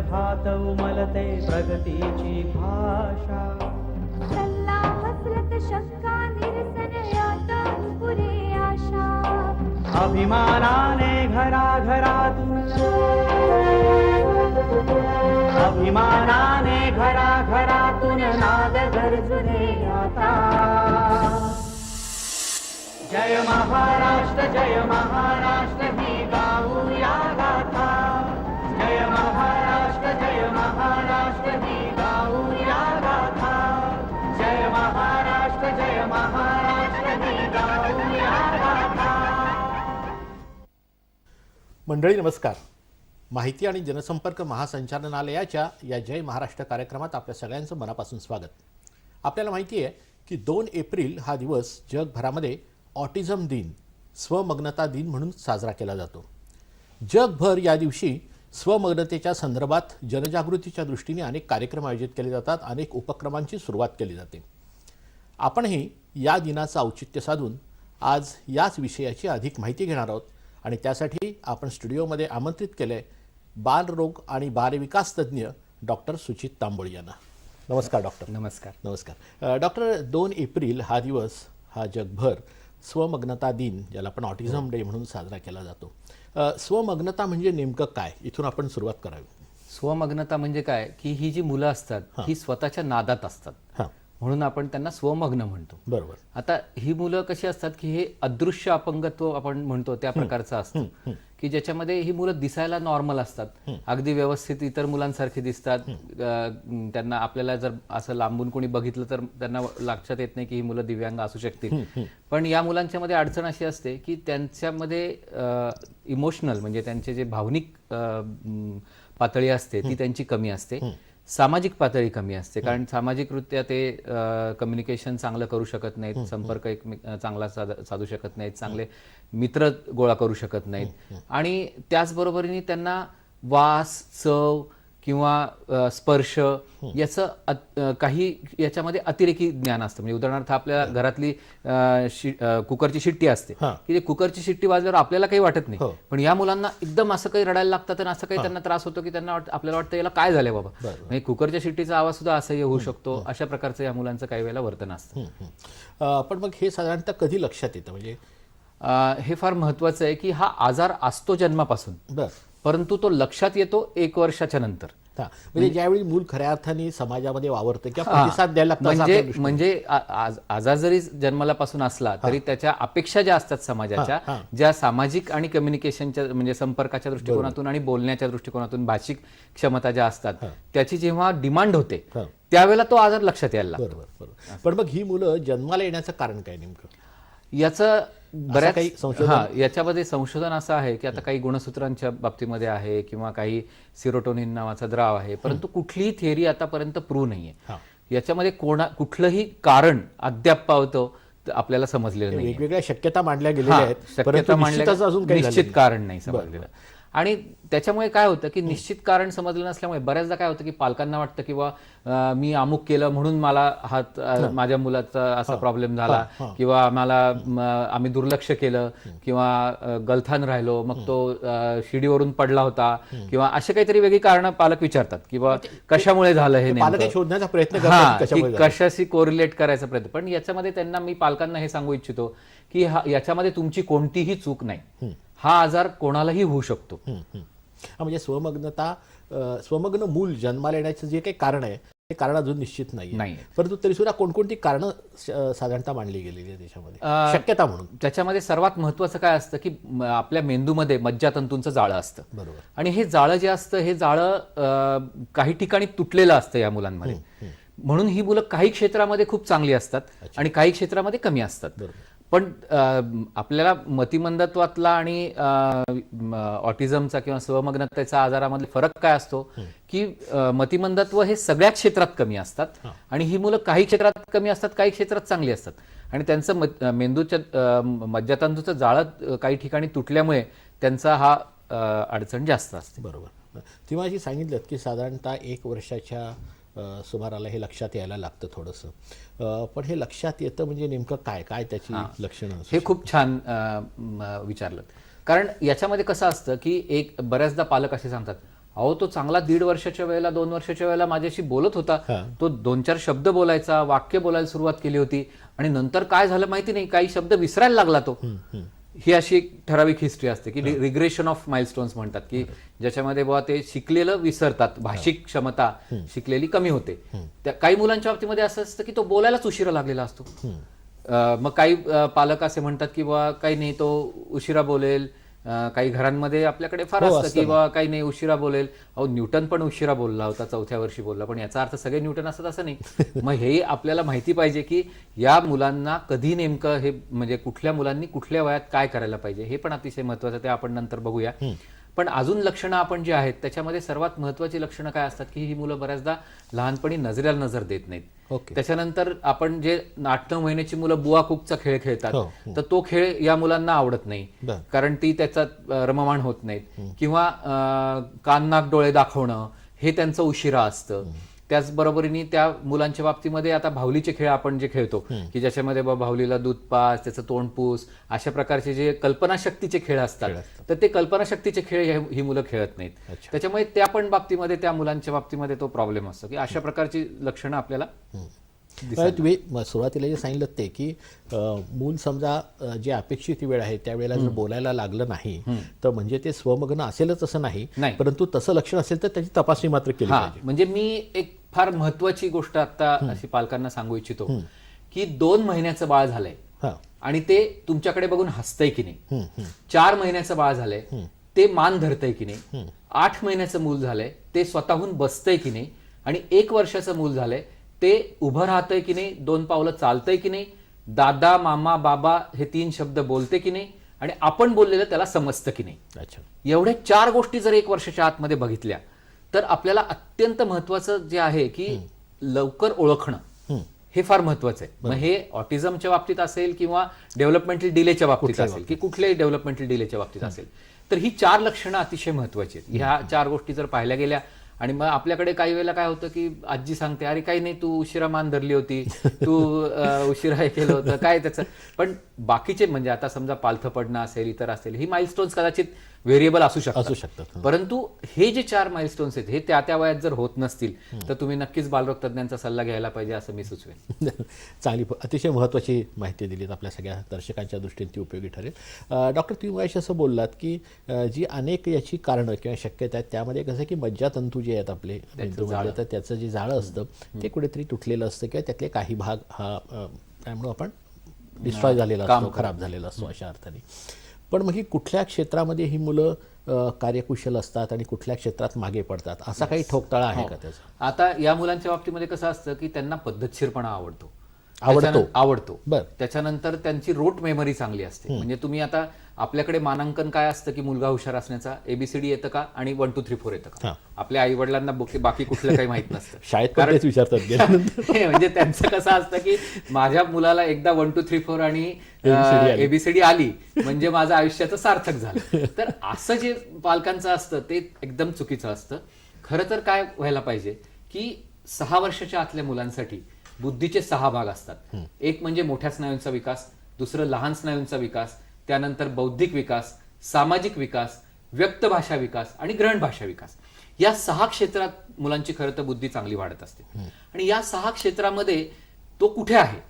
कंठात उमलते प्रगतीची भाषा. सल्ला हसरत शंका निरसन यात पुरे आशा. अभिमानाने घराघरातून, अभिमानाने घराघरातून नाद गरजुने आता. जय महाराष्ट्र जय महाराष्ट्र ही गाऊया गाथा. जय महाराष्ट्र ही गाऊया गाथा. जय महाराष्ट्र ही गाऊया गाथा. मंडळी नमस्कार. माहिती आणि जनसंपर्क महासंचालनालयाच्या या जय महाराष्ट्र कार्यक्रमात आपल्या सगळ्यांचं मनापासून स्वागत. आपल्याला माहिती आहे की 2 एप्रिल हा दिवस जगभरामध्ये ऑटिझम दिन, स्वमग्नता दिन म्हणून साजरा केला जातो. जगभर या दिवशी स्वमग्नतेच्या संदर्भात जनजागृतीच्या दृष्टीने अनेक कार्यक्रम आयोजित केले जातात, अनेक उपक्रमांची सुरुवात केली जाते. आपणही या दिनाचं औचित्य साधून आज याच विषयाची अधिक माहिती घेणार आहोत आणि त्यासाठी आपण स्टुडिओमध्ये आमंत्रित केले बालरोग आणि बालविकास तज्ज्ञ डॉक्टर सुचित तांबोळी यांना. नमस्कार डॉक्टर. नमस्कार. नमस्कार डॉक्टर. 2 एप्रिल हा दिवस हा जगभर स्वमग्नता दिन, ज्याला आपण ऑटिझम डे म्हणून साजरा केला जातो. स्वमग्नता म्हणजे नेमकं काय, इथून आपण सुरुवात करावी. स्वमग्नता म्हणजे काय की ही जी मुलं असतात ही स्वतःच्या नादात असतात, हां, म्हणून आपण त्यांना स्वमग्न म्हणतो. बरोबर. आता ही मुलं कशी असतात की हे अदृश्य अपंगत्व आपण म्हणतो त्या प्रकारचं असतं की ज्याच्यामध्ये ही मुलं दिसायला नॉर्मल असतात, अगदी व्यवस्थित इतर मुलांसारखे दिसतात. त्यांना आपल्याला जर असं लांबून कोणी बघितलं तर त्यांना लक्षात येत नाही की ही मुलं दिव्यांग असू शकतील. पण या मुलांच्या मध्ये अडचण अशी असते की त्यांच्यामध्ये इमोशनल म्हणजे त्यांचे जे भावनिक पातळी असते ती त्यांची कमी असते, सामाजिक पातळी कमी असते. कारण सामाजिकरित्या ते कम्युनिकेशन चांगलं करू शकत नाहीत, संपर्क चांगला साधू शकत नाहीत, चांगले मित्र गोळा करू शकत नाहीत. आणि त्याचबरोबरीने त्यांना वास, चव किंवा स्पर्श याचं काही याच्यामध्ये अतिरेकी ज्ञान असतं. म्हणजे उदाहरणार्थ आपल्या घरातली कुकरची शिट्टी असते की ते कुकरची शिट्टी वाजल्यावर आपल्याला काही वाटत नाही, पण या मुलांना एकदम असं काही रडायला लागतं आणि असं काही त्यांना त्रास होतो की त्यांना आपल्याला वाटतं याला काय झालंय बाबा. म्हणजे कुकरच्या शिट्टीचा आवाज सुद्धा असह्य होऊ शकतो. अशा प्रकारचं या मुलांचं काही वेळेला वर्तन असतं. पण मग हे साधारणतः कधी लक्षात येतं? म्हणजे हे फार महत्वाचं आहे की हा आजार असतो जन्मापासून, बरं, परंतु तो लक्षात येतो 1 वर्षाच्या नंतर. म्हणजे ज्यावेळी मूल खऱ्या अर्थाने समाजामध्ये वावरते किंवा प्रतिसाद द्यायला लागतो. म्हणजे आजार जरी जन्मालापासून असला तरी त्याच्या अपेक्षा ज्या असतात समाजाच्या, ज्या सामाजिक आणि कम्युनिकेशनच्या म्हणजे संपर्काच्या दृष्टिकोनातून आणि बोलण्याच्या दृष्टिकोनातून भाषिक क्षमता ज्या असतात त्याची जेव्हा डिमांड होते त्यावेळेला तो आजार लक्षात यायला लागतो. बरोबर. पण मग ही मुलं जन्माला येण्याचं कारण काय नेमकं? याचं बऱ्याच काही संशोधन याच्यामध्ये संशोधन असं आहे की आता काही गुणसूत्रांच्या बाबतीमध्ये आहे किंवा काही सिरोटोनिन नावाचा द्राव आहे, परंतु कुठलीही थिअरी आतापर्यंत प्रूव्ह नाहीये. याच्यामध्ये कुठलंही कारण अद्याप पावतो आपल्याला समजलेलं नाही. वेगवेगळ्या शक्यता मांडल्या गेलेल्या आहेत, शक्यता मांडल्या, अजून काही निश्चित कारण नाही समजलेलं. आणि त्याच्यामुळे काय होतं की निश्चित कारण समजलं नसल्यामुळे बऱ्याचदा काय होतं की पालकांना वाटतं किंवा मी अमुक केलं म्हणून मला माझ्या मुलाचा असा प्रॉब्लेम झाला, किंवा आम्ही दुर्लक्ष केलं किंवा गलथान राहिलो, मग तो शिडीवरून पडला होता किंवा असे काहीतरी वेगळी कारण पालक विचारतात किंवा कशामुळे झालं हे नेमकं शोधण्याचा प्रयत्न करतात, कशाशी कोरिलेट करायचा प्रयत्न. पण याच्यामध्ये त्यांना मी पालकांना हे सांगू इच्छितो की याच्यामध्ये तुमची कोणतीही चूक नाही. हा आजार कोणालाही होऊ शकतो. म्हणजे स्वमग्न मूल जन्माला येण्याचं जे काही कारण आहे ते कारण अजून निश्चित नाही, परंतु तरी सुद्धा कोणकोणती कारणं साधारणतः मांडली गेलेली आहे त्याच्यामध्ये शक्यता म्हणून? त्याच्यामध्ये सर्वात महत्वाचं काय असतं की आपल्या मेंदूमध्ये मज्जातंतूंचं जाळं असतं. बरोबर. आणि हे जाळं जे असतं हे जाळं काही ठिकाणी तुटलेलं असतं या मुलांमध्ये. म्हणून ही मुलं काही क्षेत्रामध्ये खूप चांगली असतात आणि काही क्षेत्रामध्ये कमी असतात. पण आपल्याला मतिमंदत्वातला आणि ऑटिझमचा किंवा स्वमग्नतेचा आजारामधले फरक काय असतो की मतिमंदत्व हे सगळ्या क्षेत्रात कमी असतात आणि ही मुलं काही क्षेत्रात कमी असतात, काही क्षेत्रात चांगली असतात. आणि त्यांचं मेंदूच्या मज्जातंतूचं जाळं काही ठिकाणी तुटल्यामुळे त्यांचा हा अडचण जास्त असते. बरोबर. तेव्हा जी सांगितलं की साधारणतः 1 वर्षाच्या सुमाराला हे लक्षात यायला लागतं थोडंसं, पण हे लक्षात येतं म्हणजे नेमकं काय काय त्याची लक्षणं? हे खूप छान विचारलं. कारण याच्यामध्ये कसं असतं की बऱ्याचदा पालक असे सांगतात अहो तो चांगला 1.5 वर्षाच्या वेळेला 2 वर्षाच्या वेळेला माझ्याशी बोलत होता. हा. तो 2-4 शब्द बोलायचा, वाक्य बोलायला सुरुवात केली होती आणि नंतर काय झालं माहिती नाही, काही शब्द विसरायला लागला तो. ही अशी एक ठराविक हिस्ट्री असते की रिग्रेशन ऑफ माइलस्टोन्स म्हणतात, की ज्याच्यामध्ये बुवा ते शिकलेलं विसरतात, भाषिक क्षमता शिकलेली कमी होते. त्या काही मुलांच्या बाबतीमध्ये असं असतं की तो बोलायलाच उशिरा लागलेला असतो. मग काही पालक असे म्हणतात की बुवा काही नाही तो उशिरा बोलेल. काही घरांमध्ये आपल्याकडे फार असतं की बुवा काही नाही उशिरा बोलेल. अहो न्यूटन पण उशिरा बोलला होता, 4थ्या वर्षी बोलला, पण याचा अर्थ सगळे न्यूटन असतात असं नाही. मग हे आपल्याला माहिती पाहिजे की या मुलांना कधी नेमकं हे म्हणजे कुठल्या मुलांनी कुठल्या वयात काय करायला पाहिजे हे पण अतिशय महत्वाचं, ते आपण नंतर बघूया. पण अजून लक्षणं आपण जी आहेत त्याच्यामध्ये सर्वात महत्वाची लक्षणं काय असतात की ही मुलं बऱ्याचदा लहानपणी नजरेला नजर देत नाहीत. ओके. त्याच्यानंतर आपण जे 8-9 महिन्याची मुलं बुवा कुकचा खेळ खेळतात, हो, तर तो खेळ या मुलांना आवडत नाही, बरं. कारण ती त्याच्यात रममाण होत नाहीत. किंवा कान नाक डोळे दाखवणं हे त्यांचं उशिरा असतं. त्याचबरोबरीने त्या मुलांच्या बाबतीमध्ये आता भावलीचे खेळ आपण जे खेळतो की ज्याच्यामध्ये भावलीला दूध पास, त्याचं तोंड पूस, अशा प्रकारचे जे कल्पनाशक्तीचे खेळ असतात, तर ते कल्पनाशक्तीचे खेळ ही मुलं खेळत नाहीत. त्याच्यामुळे त्या पण बाबतीमध्ये त्या मुलांच्या बाबतीमध्ये तो प्रॉब्लेम असतो की अशा प्रकारची लक्षणं आपल्याला तुम्ही सुरुवातीला जे सांगितलं ते की मूल समजा जे अपेक्षित वेळ आहे त्यावेळेला जर बोलायला लागलं नाही तर म्हणजे ते स्वमग्न असेलच असं नाही, परंतु तसं लक्षण असेल तर त्याची तपासणी मात्र केली पाहिजे. म्हणजे मी एक फार महत्वाची गोष्ट आता अशी पालकांना सांगू इच्छितो की 2 महिन्याचं बाळ झालंय आणि ते तुमच्याकडे बघून हसतंय की नाही, 4 महिन्याचं बाळ झालंय ते मान धरतंय की नाही, 8 महिन्याचं मूल झालंय ते स्वतःहून बसतंय की नाही, आणि 1 वर्षाचं मूल झालंय ते उभं राहतंय की नाही, 2 पावलं चालतंय की नाही, दादा मामा बाबा हे 3 शब्द बोलते की नाही, आणि आपण बोललेलं त्याला समजतं की नाही. अच्छा. एवढ्या 4 गोष्टी जर 1 वर्षाच्या आतमध्ये बघितल्या तर आपल्याला अत्यंत महत्वाचं जे आहे की लवकर ओळखणं हे फार महत्वाचं आहे. मग हे ऑटिझमच्या बाबतीत असेल किंवा डेव्हलपमेंटल डिलेच्या बाबतीत असेल की कुठल्याही डेव्हलपमेंटल डिलेच्या बाबतीत असेल, तर ही 4 लक्षणं अतिशय महत्वाची आहेत. ह्या 4 गोष्टी जर पाहिल्या गेल्या, आणि मग आपल्याकडे काही वेळेला काय होतं की आजी सांगते अरे काही नाही तू उशिरा मान धरली होती, तू उशिरा हे केलं होतं काय त्याचं. पण बाकीचे म्हणजे आता समजा पालथं पडणं असेल, इतर असेल, ही माइलस्टोन्स कदाचित व्हेरिएबल असू शकतात. परंतु हे जे 4 माइलस्टोन्स आहेत हे त्या वयात जर होत नसतील तर तुम्ही नक्कीच बालरोग तज्ञांचा सल्ला घ्यायला पाहिजे असं मी सुचवेन. चांगली अतिशय महत्त्वाची माहिती दिलीत, आपल्या सगळ्या दर्शकांच्या दृष्टीने ती उपयोगी ठरेल. डॉक्टर तुम्ही मगाशी असं बोललात की जी अनेक याची कारणं किंवा शक्यता आहेत त्यामध्ये कसं की मज्जातंतू जे आहेत आपले मेंदूमध्ये, तर त्याचं जे जाळं असतं ते कुठेतरी तुटलेलं असतं किंवा त्यातले काही भाग हा त्यामुळे आपण डिस्ट्रॉय झालेला असतो, खराब झालेला असतो अशा अर्थाने. पण मग ही कुठल्या क्षेत्रामध्ये ही मुलं कार्यकुशल असतात आणि कुठल्या क्षेत्रात मागे पडतात, असा काही ठोकताळा आहे का त्याचा? आता या मुलांच्या बाबतीमध्ये कसं असतं की त्यांना पद्धतशीरपणा आवडतो. बरं. त्याच्यानंतर त्यांची रूट मेमरी चांगली असते. म्हणजे तुम्ही आता आपल्याकडे मानांकन काय असतं की मुलगा हुशार असण्याचा, एबीसीडी येतं का आणि 1 2 3 4 येतं का. आपल्या आई वडिलांना बाकी कुठलं काही माहित नसतं. शाळेत पण तेच विचारतात. म्हणजे त्यांचं कसं असतं की माझ्या मुलाला एकदा 1 2 3 4 आणि एबीसीडी आली म्हणजे माझं आयुष्याचं सार्थक झालं. तर असं जे पालकांचं असतं ते एकदम चुकीचं असतं. खरं तर काय व्हायला पाहिजे की 6 वर्षाच्या आतल्या मुलांसाठी बुद्धीचे 6 भाग असतात. एक म्हणजे मोठ्या स्नायूंचा विकास, दुसरं लहान स्नायूंचा विकास, त्यानंतर बौद्धिक विकास, सामाजिक विकास, व्यक्त भाषा विकास आणि ग्रहण भाषा विकास. या 6 क्षेत्रात मुलांची खरं तर बुद्धी चांगली वाढत असते. आणि या 6 क्षेत्रामध्ये तो कुठे आहे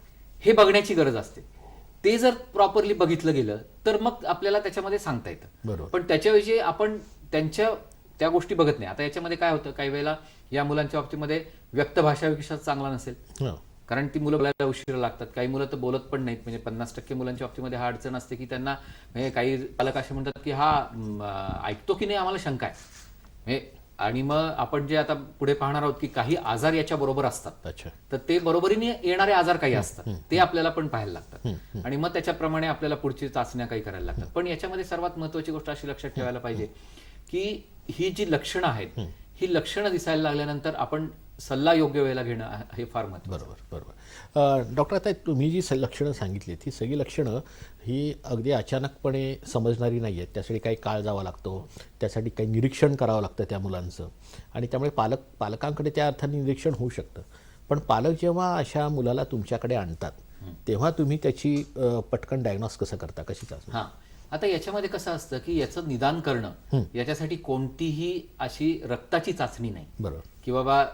हे बघण्याची गरज असते. ते जर प्रॉपरली बघितलं गेलं तर मग आपल्याला त्याच्यामध्ये सांगता येतं. पण त्याच्याविषयी आपण त्या गोष्टी बघत नाही. आता याच्यामध्ये काय होतं, काही वेळेला या मुलांच्या बाबतीमध्ये व्यक्त भाषा विकास चांगला नसेल, कारण ती मुलं बोलायला उशिरा लागतात. काही मुलं तर बोलत पण नाहीत. म्हणजे 50% मुलांच्या बाबतीमध्ये हा अडचण असते की त्यांना म्हणजे काही पालक असे म्हणतात की हा ऐकतो की नाही आम्हाला शंका आहे. आणि मग आपण जे आता पुढे पाहणार आहोत की काही आजार याच्या बरोबर असतात, तर ते बरोबरीने येणारे आजार काही असतात ते आपल्याला पण पाहायला लागतात आणि मग त्याच्याप्रमाणे आपल्याला पुढची चाचण्या काही करायला लागतात. पण याच्यामध्ये सर्वात महत्वाची गोष्ट अशी लक्षात ठेवायला पाहिजे की ही जी लक्षणं आहेत ही लक्षणं दिसायला लागल्यानंतर आपण सल्ला योग्य वेळेला घेणं हे फार महत्त्वाचं. बरोबर. डॉक्टर आता तुम्ही जी लक्षणं सांगितलीत ही सगळी लक्षणं ही अगदी अचानकपणे समजणारी नाही आहेत. त्यासाठी काही काळ जावा लागतो, त्यासाठी काही निरीक्षण करावं लागतं त्या मुलांचं, आणि त्यामुळे पालकांकडे त्या अर्थाने निरीक्षण होऊ शकतं. पण पालक जेव्हा अशा मुलाला तुमच्याकडे आणतात तेव्हा तुम्ही त्याची पटकन डायग्नॉस कसं करता, कशी चाचणी? आता याच्यामध्ये कसं असतं की याचं निदान करणं याच्यासाठी कोणतीही अशी रक्ताची चाचणी नाही बरोबर. की बाबा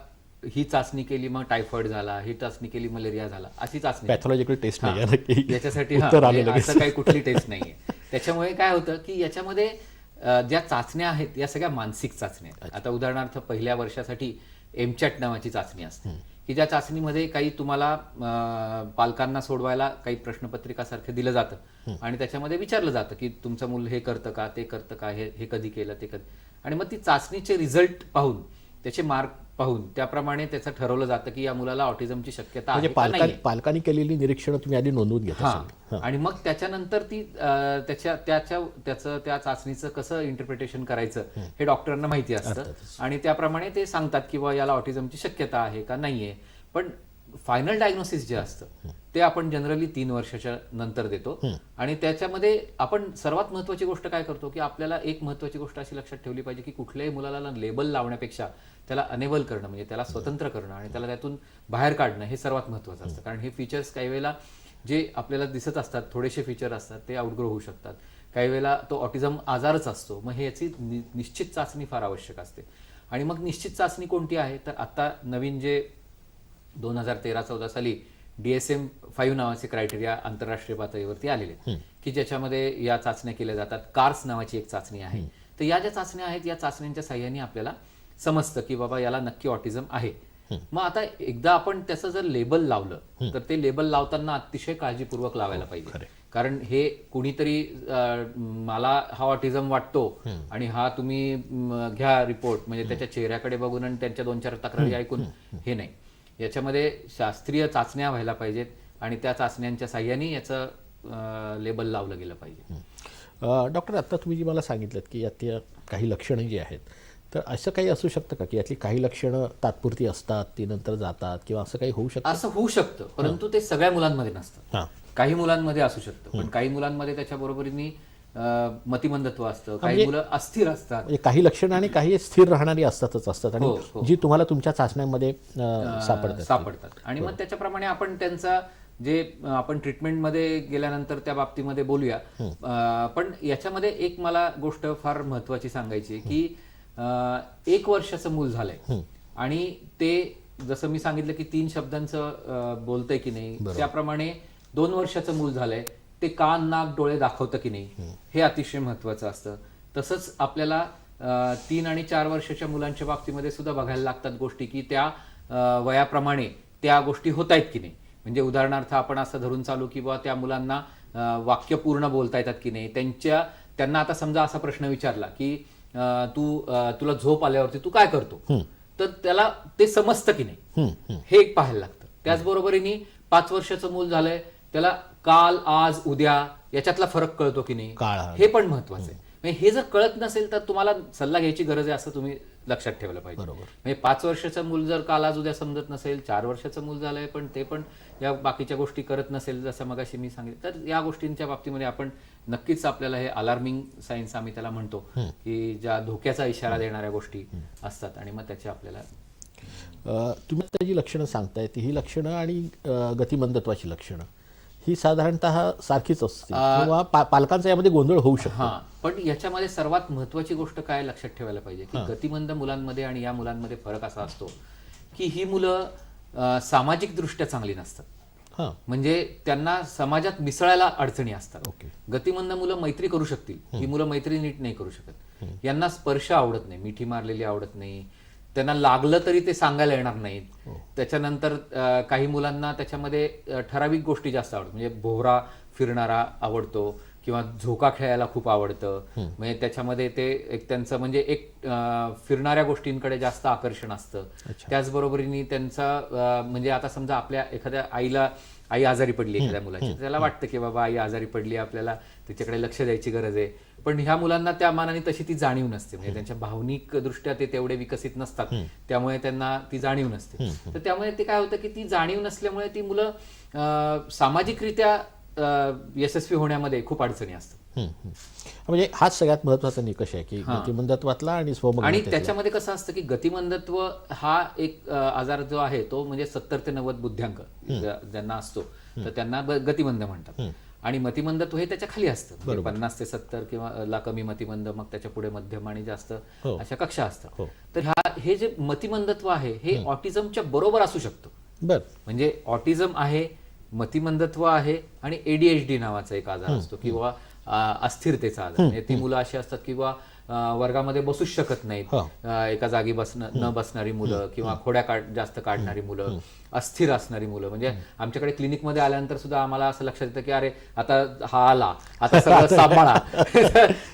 ही चाचणी केली मग टायफॉइड झाला, ही चाचणी केली मलेरिया झाला, अशी चाचणी नाही. पॅथॉलॉजिकल टेस्ट नाही हा. आहे ना की याच्यासाठी उत्तर आलं म्हणजे लगेच. असं काही कुठली टेस्ट नाहीये. त्याच्यामुळे काय होतं की याच्यामध्ये ज्या चाचण्या आहेत या सगळ्या मानसिक चाचण्या आहेत. आता उदाहरणार्थ पहिल्या वर्षासाठी एमचॅट नावाची चाचणी असते की ज्या चाचणीमध्ये काही तुम्हाला पालकांना सोडवायला काही प्रश्नपत्रिकासारखं दिलं जातं आणि त्याच्यामध्ये विचारलं जातं की तुमचं मूल हे करतं का, ते करतं का, हे कधी केलं, ते कधी, आणि मग ती चाचणीचे रिझल्ट पाहून, त्याचे मार्क पाहून त्याप्रमाणे त्याचं ठरवलं जातं की या मुलाला ऑटिझमची शक्यता म्हणजे आहे का नाहीये. पालकांनी केलेली निरीक्षणं तुम्ही आधी नोंदवून घेता. हा, आणि मग त्याच्यानंतर ती त्याचं त्या चाचणीचं कसं इंटरप्रिटेशन करायचं हे डॉक्टरांना माहिती असतं आणि त्याप्रमाणे ते सांगतात की बा याला ऑटिझमची शक्यता आहे का नाहीये. पण फायनल डायग्नोसिस जे असतं ते आपण जनरली 3 वर्षाच्या नंतर देतो. आणि त्याच्यामध्ये आपण सर्वात महत्वाची गोष्ट काय करतो की आपल्याला एक महत्वाची गोष्ट अशी लक्षात ठेवली पाहिजे की कुठल्याही मुलाला लेबल लावण्यापेक्षा त्याला अनेबल करणं, म्हणजे त्याला स्वतंत्र करणं आणि त्याला त्यातून बाहेर काढणं हे सर्वात महत्वाचं असतं. कारण हे फीचर्स काही वेळेला जे आपल्याला दिसत असतात, थोडेसे फीचर असतात, ते आउटग्रो होऊ शकतात. काही वेळेला तो ऑटिझम आजारच असतो. मग हे याची निश्चित चाचणी फार आवश्यक असते. आणि मग निश्चित चाचणी कोणती आहे तर आता नवीन जे 2013-14 साली DSM-5 नावाचे क्रायटेरिया आंतरराष्ट्रीय पातळीवरती आलेले की ज्याच्यामध्ये या चाचण्या केल्या जातात. कार्स नावाची एक चाचणी आहे. तर या ज्या चाचण्या आहेत या चाचण्यांच्या साह्याने आपल्याला समजतं की बाबा याला नक्की ऑटिझम आहे. मग आता एकदा आपण त्याचं जर लेबल लावलं तर ते लेबल लावताना अतिशय काळजीपूर्वक लावायला पाहिजे. कारण हे कुणीतरी मला हा ऑटिझम वाटतो आणि हा तुम्ही घ्या रिपोर्ट, म्हणजे त्याच्या चेहऱ्याकडे बघून आणि त्यांच्या 2-4 तक्रारी ऐकून हे नाही. याच्यामध्ये शास्त्रीय चाचण्या व्हायला पाहिजेत आणि त्या चाचण्यांच्या साह्याने याचं लेबल लावलं गेलं पाहिजे. डॉक्टर, आता तुम्ही जी मला सांगितलं की यातल्या काही लक्षणं जी आहेत, तर असं काही असू शकतं का की यातली काही लक्षणं तात्पुरती असतात, ती नंतर जातात, किंवा असं काही होऊ शकतं? असं होऊ शकतं, परंतु ते सगळ्या मुलांमध्ये नसतं. हां. काही मुलांमध्ये असू शकतं, पण काही मुलांमध्ये त्याच्या बरोबरीने मतिमंदत्व असतं, काही मुलं अस्थिर असतात. म्हणजे काही लक्षणं आणि काही स्थिर राहणारी असतातच असतात हो, आणि जी तुम्हाला तुमच्या चाचण्यांमध्ये सापडतात. आणि मग त्याच्याप्रमाणे आपण त्यांचा जे आपण ट्रीटमेंटमध्ये गेल्यानंतर त्या बाबतीमध्ये बोलूया. पण याच्यामध्ये एक मला गोष्ट फार महत्वाची सांगायची की 1 वर्षाचं मूल झालंय आणि ते जसं मी सांगितलं की 3 शब्दांचं बोलतंय की नाही, त्याप्रमाणे 2 वर्षाचं मूल झालंय ते कान, नाक, डोळे दाखवतं की नाही हे अतिशय महत्वाचं असतं. तसंच आपल्याला 3 आणि 4 वर्षाच्या मुलांच्या बाबतीमध्ये सुद्धा बघायला लागतात गोष्टी की त्या वयाप्रमाणे त्या गोष्टी होत आहेत की नाही. म्हणजे उदाहरणार्थ आपण असं धरून चालू की बा त्या मुलांना वाक्य पूर्ण बोलता येतात की नाही. त्यांना आता समजा असा प्रश्न विचारला की तुला झोप आल्यावरती तू काय करतो, तर त्याला ते समजतं की नाही हे एक पाहायला लागतं. त्याचबरोबरीने 5 वर्षाचं मूल झालंय त्याला काल, आज, उद्या याच्यातला फरक कळतो की नाही हे पण महत्वाचं आहे. म्हणजे हे जर कळत नसेल तर तुम्हाला सल्ला घ्यायची गरज आहे असं तुम्ही लक्षात ठेवलं पाहिजे. म्हणजे 5 वर्षाचं मूल जर काल, आज, उद्या समजत नसेल, 4 वर्षाचं मूल झालंय पण ते पण या बाकीच्या गोष्टी करत नसेल जसं मगाशी मी सांगितलं, तर या गोष्टींच्या बाबतीमध्ये आपण नक्कीच आपल्याला हे अलार्मिंग सायन्स आम्ही त्याला म्हणतो की ज्या धोक्याचा इशारा देणाऱ्या गोष्टी असतात आणि मग त्याची आपल्याला तुम्ही आता जी लक्षणं सांगताय ही लक्षणं आणि गतिमंदत्वाची लक्षणं ही साधारणतः सारखीच असते किंवा पालकांचा यामध्ये गोंधळ होऊ शकतो. हा, पण याच्यामध्ये सर्वात महत्वाची गोष्ट काय लक्षात ठेवायला पाहिजे की गतिमंद मुलांमध्ये आणि या मुलांमध्ये फरक असा असतो की ही मुलं सामाजिक दृष्ट्या चांगली नसतात. म्हणजे त्यांना समाजात मिसळायला अडचणी असतात. गतिमंद मुलं मैत्री करू शकतील, ही मुलं मैत्री नीट नाही करू शकत. यांना स्पर्श आवडत नाही, मिठी मारलेली आवडत नाही, त्यांना लागलं तरी ते सांगायला येणार नाहीत. त्याच्यानंतर काही मुलांना त्याच्यामध्ये ठराविक गोष्टी जास्त आवडतात. म्हणजे भोवरा फिरणारा आवडतो किंवा झोका खेळायला खूप आवडतं. म्हणजे त्याच्यामध्ये ते एक त्यांचं म्हणजे एक फिरणाऱ्या गोष्टींकडे जास्त आकर्षण असतं. त्याचबरोबरीने त्यांचा म्हणजे आता समजा आपल्या एखाद्या आई आजारी पडली एखाद्या मुलाची, त्याला वाटतं की बाबा आई आजारी पडली, आपल्याला तिच्याकडे लक्ष द्यायची गरज आहे. पण ह्या मुलांना त्या मानाने तशी ती जाणीव नसते. म्हणजे त्यांच्या भावनिक दृष्ट्या ते तेवढे विकसित नसतात, त्यामुळे त्यांना ती जाणीव नसते. तर त्यामुळे ते काय होतं की ती जाणीव नसल्यामुळे ती मुलं सामाजिकरित्या यशस्वी होण्यामध्ये खूप अडचणी असतात. म्हणजे हाच सगळ्यात महत्वाचा निकष आहे की गतिमंदत्वातला आणि स्वमग्नतेतला. आणि त्याच्यामध्ये कसं असतं की गतिमंदत्व हा एक आजार जो आहे तो म्हणजे 70 ते 90 बुद्ध्यांक ज्यांना असतो तर त्यांना गतिमंद म्हणतात. आणि मतिमंदत्व हे त्याच्या खाली असतं म्हणजे 50 ते 70 किंवा ला कमी मतिमंद, मग त्याच्या पुढे मध्यम आणि जास्त अशा कक्षा असतात. तर हे जे मतिमंदत्व आहे हे ऑटिझमच्या बरोबर असू शकतं. बर. म्हणजे ऑटिझम आहे, मतिमंदत्व आहे आणि ADHD नावाचा एक आजार असतो किंवा अस्थिरतेचा आजार. म्हणजे ती मुलं अशी असतात किंवा वर्गामध्ये बसूच शकत नाहीत, एका जागी न बसणारी मुलं किंवा खोड्या जास्त काढणारी मुलं, अस्थिर असणारी मुलं. म्हणजे आमच्याकडे क्लिनिकमध्ये आल्यानंतर सुद्धा आम्हाला असं लक्षात येतं की अरे आता हा आला, आता सगळं सांभाळा.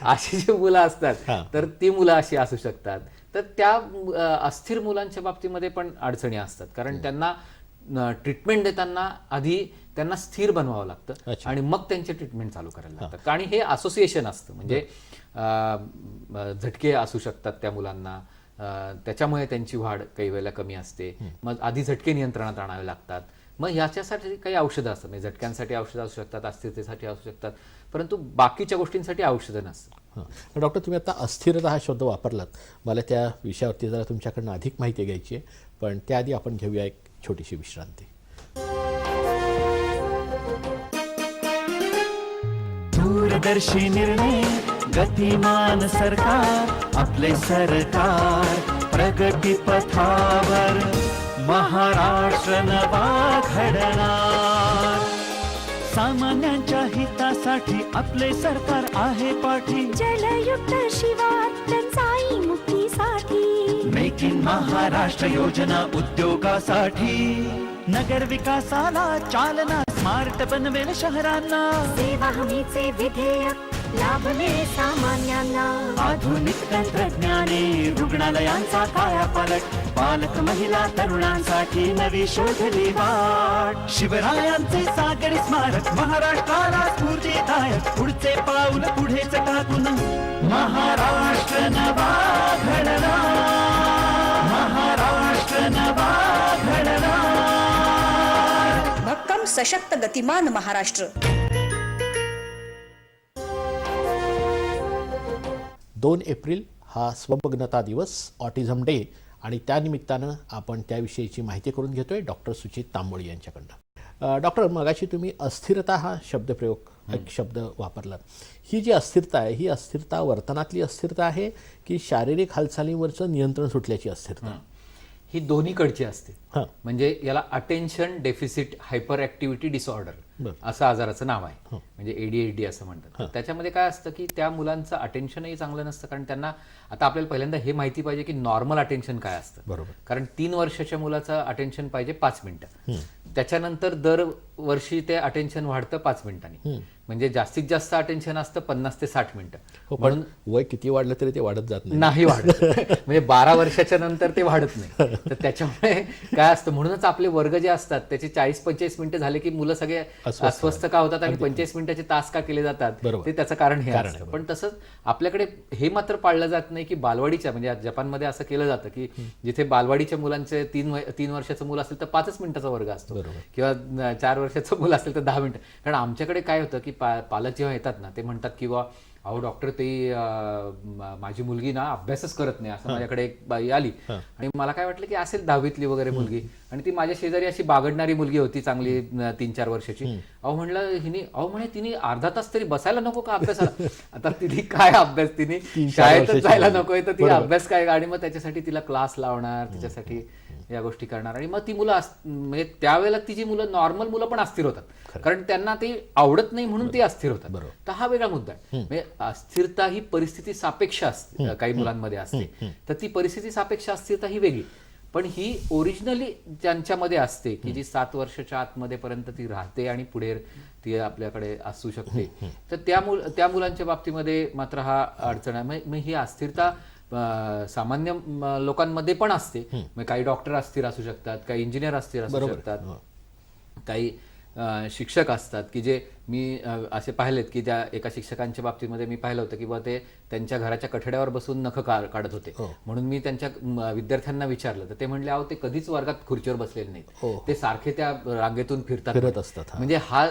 अशी जी मुलं असतात तर ती मुलं अशी असू शकतात. तर त्या अस्थिर मुलांच्या बाबतीमध्ये पण अडचणी असतात, कारण त्यांना ट्रीटमेंट देताना आधी त्यांना स्थिर बनवावं लागतं आणि मग त्यांचे ट्रीटमेंट चालू करायला लागतात. आणि हे असोसिएशन असतं, म्हणजे झटके असू शकतात त्या मुलांना, त्याच्यामुळे त्यांची वाढ काही वेळेला कमी असते. मग आधी झटके नियंत्रणात आणावे लागतात. मग ह्याच्यासाठी काही औषधं असतात, म्हणजे झटक्यांसाठी औषधं असू शकतात, अस्थिरतेसाठी असू शकतात, परंतु बाकीच्या गोष्टींसाठी औषधं नसतात. डॉक्टर, तुम्ही आता अस्थिरता हा शब्द वापरलात, मला त्या विषयावरती जरा तुमच्याकडनं अधिक माहिती घ्यायची आहे, पण त्याआधी आपण घेऊया एक छोटीशी विश्रांती. दूरदर्शी निर्णय, गतिमान सरकार, आपले सरकार प्रगती पथावर, महाराष्ट्र नवा घडणार. सामान्यांच्या हितासाठी आपले सरकार आहे पाठी. जलयुक्त शिवार टंचाई मुक्तीसाठी, मेक इन महाराष्ट्र योजना उद्योगासाठी. नगर विकासाला चालना, स्मार्ट बनवेल शहरांना. सेवा हमीचे विधेयक लाभले सामान्यांना. आधुनिक तंत्रज्ञाने रुग्णालयांचा कायापालट, पालक महिला तरुणांसाठी नवी शोधली वाट. शिवरायांचे सागरी स्मारक महाराष्ट्राला स्फूर्तीदायक, पुढचे पाऊल पुढेच टाकून महाराष्ट्र नवा घडला. महाराष्ट्र नवा घडला. भक्कम सशक्त गतिमान महाराष्ट्र. 2 एप्रिल हा स्वमग्नता दिवस, ऑटिझम डे, आणि त्यानिमित्तानं आपण त्याविषयीची माहिती करून घेतोय डॉक्टर सुचित तांबोळी यांच्याकडनं. डॉक्टर, मगाशी तुम्ही अस्थिरता हा शब्दप्रयोग एक शब्द वापरलात. ही जी अस्थिरता आहे, ही अस्थिरता वर्तनातली अस्थिरता आहे की शारीरिक हालचालींवरचं नियंत्रण सुटल्याची अस्थिरता? ही दोन्हीकडची असते. म्हणजे याला attention deficit hyper activity disorder असं आजाराचं नाव आहे, म्हणजे ADHD असं म्हणतात. त्याच्यामध्ये काय असतं की त्या मुलांचं अटेन्शनही चांगलं नसतं, कारण त्यांना आता आपल्याला पहिल्यांदा हे माहिती पाहिजे की नॉर्मल अटेन्शन काय असतं. बरोबर. कारण 3 वर्षाच्या मुलाचं अटेन्शन पाहिजे 5 मिनिटं, त्याच्यानंतर दरवर्षी ते अटेन्शन वाढतं 5 मिनिटांनी. म्हणजे जास्तीत जास्त अटेन्शन असतं 50 ते 60 मिनिटं. म्हणून वय किती वाढलं तरी ते वाढत जात नाही वाढत. म्हणजे 12 वर्षाच्या नंतर ते वाढत नाही. तर त्याच्यामुळे काय असतं, म्हणूनच आपले वर्ग जे असतात त्याचे 40-45 मिनिटं झाले की मुलं सगळे अस्वस्थ का होतात आणि 25 मिनिटाचे तास का केले जातात, ते त्याचं कारण हे असतं. पण तसंच आपल्याकडे हे मात्र पाळलं जात नाही की बालवाडीच्या, म्हणजे जपानमध्ये असं केलं जातं की जिथे बालवाडीच्या मुलांचे 3 वर्षाचं मुलं असेल तर 5 मिनिटाचा वर्ग असतो, किंवा 4 वर्षाचं मुलं असेल तर 10 मिनिटं. कारण आमच्याकडे काय होतं की पालक जेव्हा येतात ना, ते म्हणतात किंवा अहो डॉक्टर, ते माझी मुलगी ना अभ्यासच करत नाही. असं माझ्याकडे एक बाई आली आणि मला काय वाटलं की असेल 10वीतली वगैरे मुलगी, आणि ती माझ्या शेजारी अशी बागडणारी मुलगी होती, चांगली 3-4 वर्षाची. अहो म्हणलं हिने, अहो म्हणे तिने अर्धा तास तरी बसायला नको का अभ्यासाला? आता तिने काय अभ्यास, तिने शाळेतच जायला नकोय तर ती अभ्यास काय? आणि मग त्याच्यासाठी तिला क्लास लावणार, त्याच्यासाठी या गोष्टी करणार. आणि मग ती मुलं म्हणजे त्यावेळेला तिची मुलं, नॉर्मल मुलं पण अस्थिर होतात, कारण त्यांना ते आवडत नाही म्हणून ते अस्थिर होतात. तर हा वेगळा मुद्दा आहे. म्हणजे अस्थिरता ही परिस्थिती सापेक्ष असते, काही मुलांमध्ये असते, तर ती परिस्थिती सापेक्ष अस्थिरता ही वेगळी. पण ही ओरिजिनली ज्यांच्यामध्ये असते की जी 7 वर्षाच्या आतमध्ये पर्यंत ती राहते आणि पुढे ती आपल्याकडे असू शकते, तर त्या मुलांच्या बाबतीमध्ये मात्र हा अडचण आहे. मग ही अस्थिरता सामान्य लोकांमध्ये पण असते. काही डॉक्टर अस्थिर असू शकतात, काही इंजिनियर अस्थिर असू शकतात, काही शिक्षक असतात की जे मी असे पाहिलेत की त्या एका शिक्षकांच्या बाबतीमध्ये मी पाहिलं होतं की बा ते त्यांच्या घराच्या कठड्यावर बसून नख काढत होते. म्हणून मी त्यांच्या विद्यार्थ्यांना विचारलं तर ते म्हणले, अहो ते कधीच वर्गात खुर्चीवर बसलेले नाहीत, ते सारखे त्या रांगेतून फिरत असतात. म्हणजे हा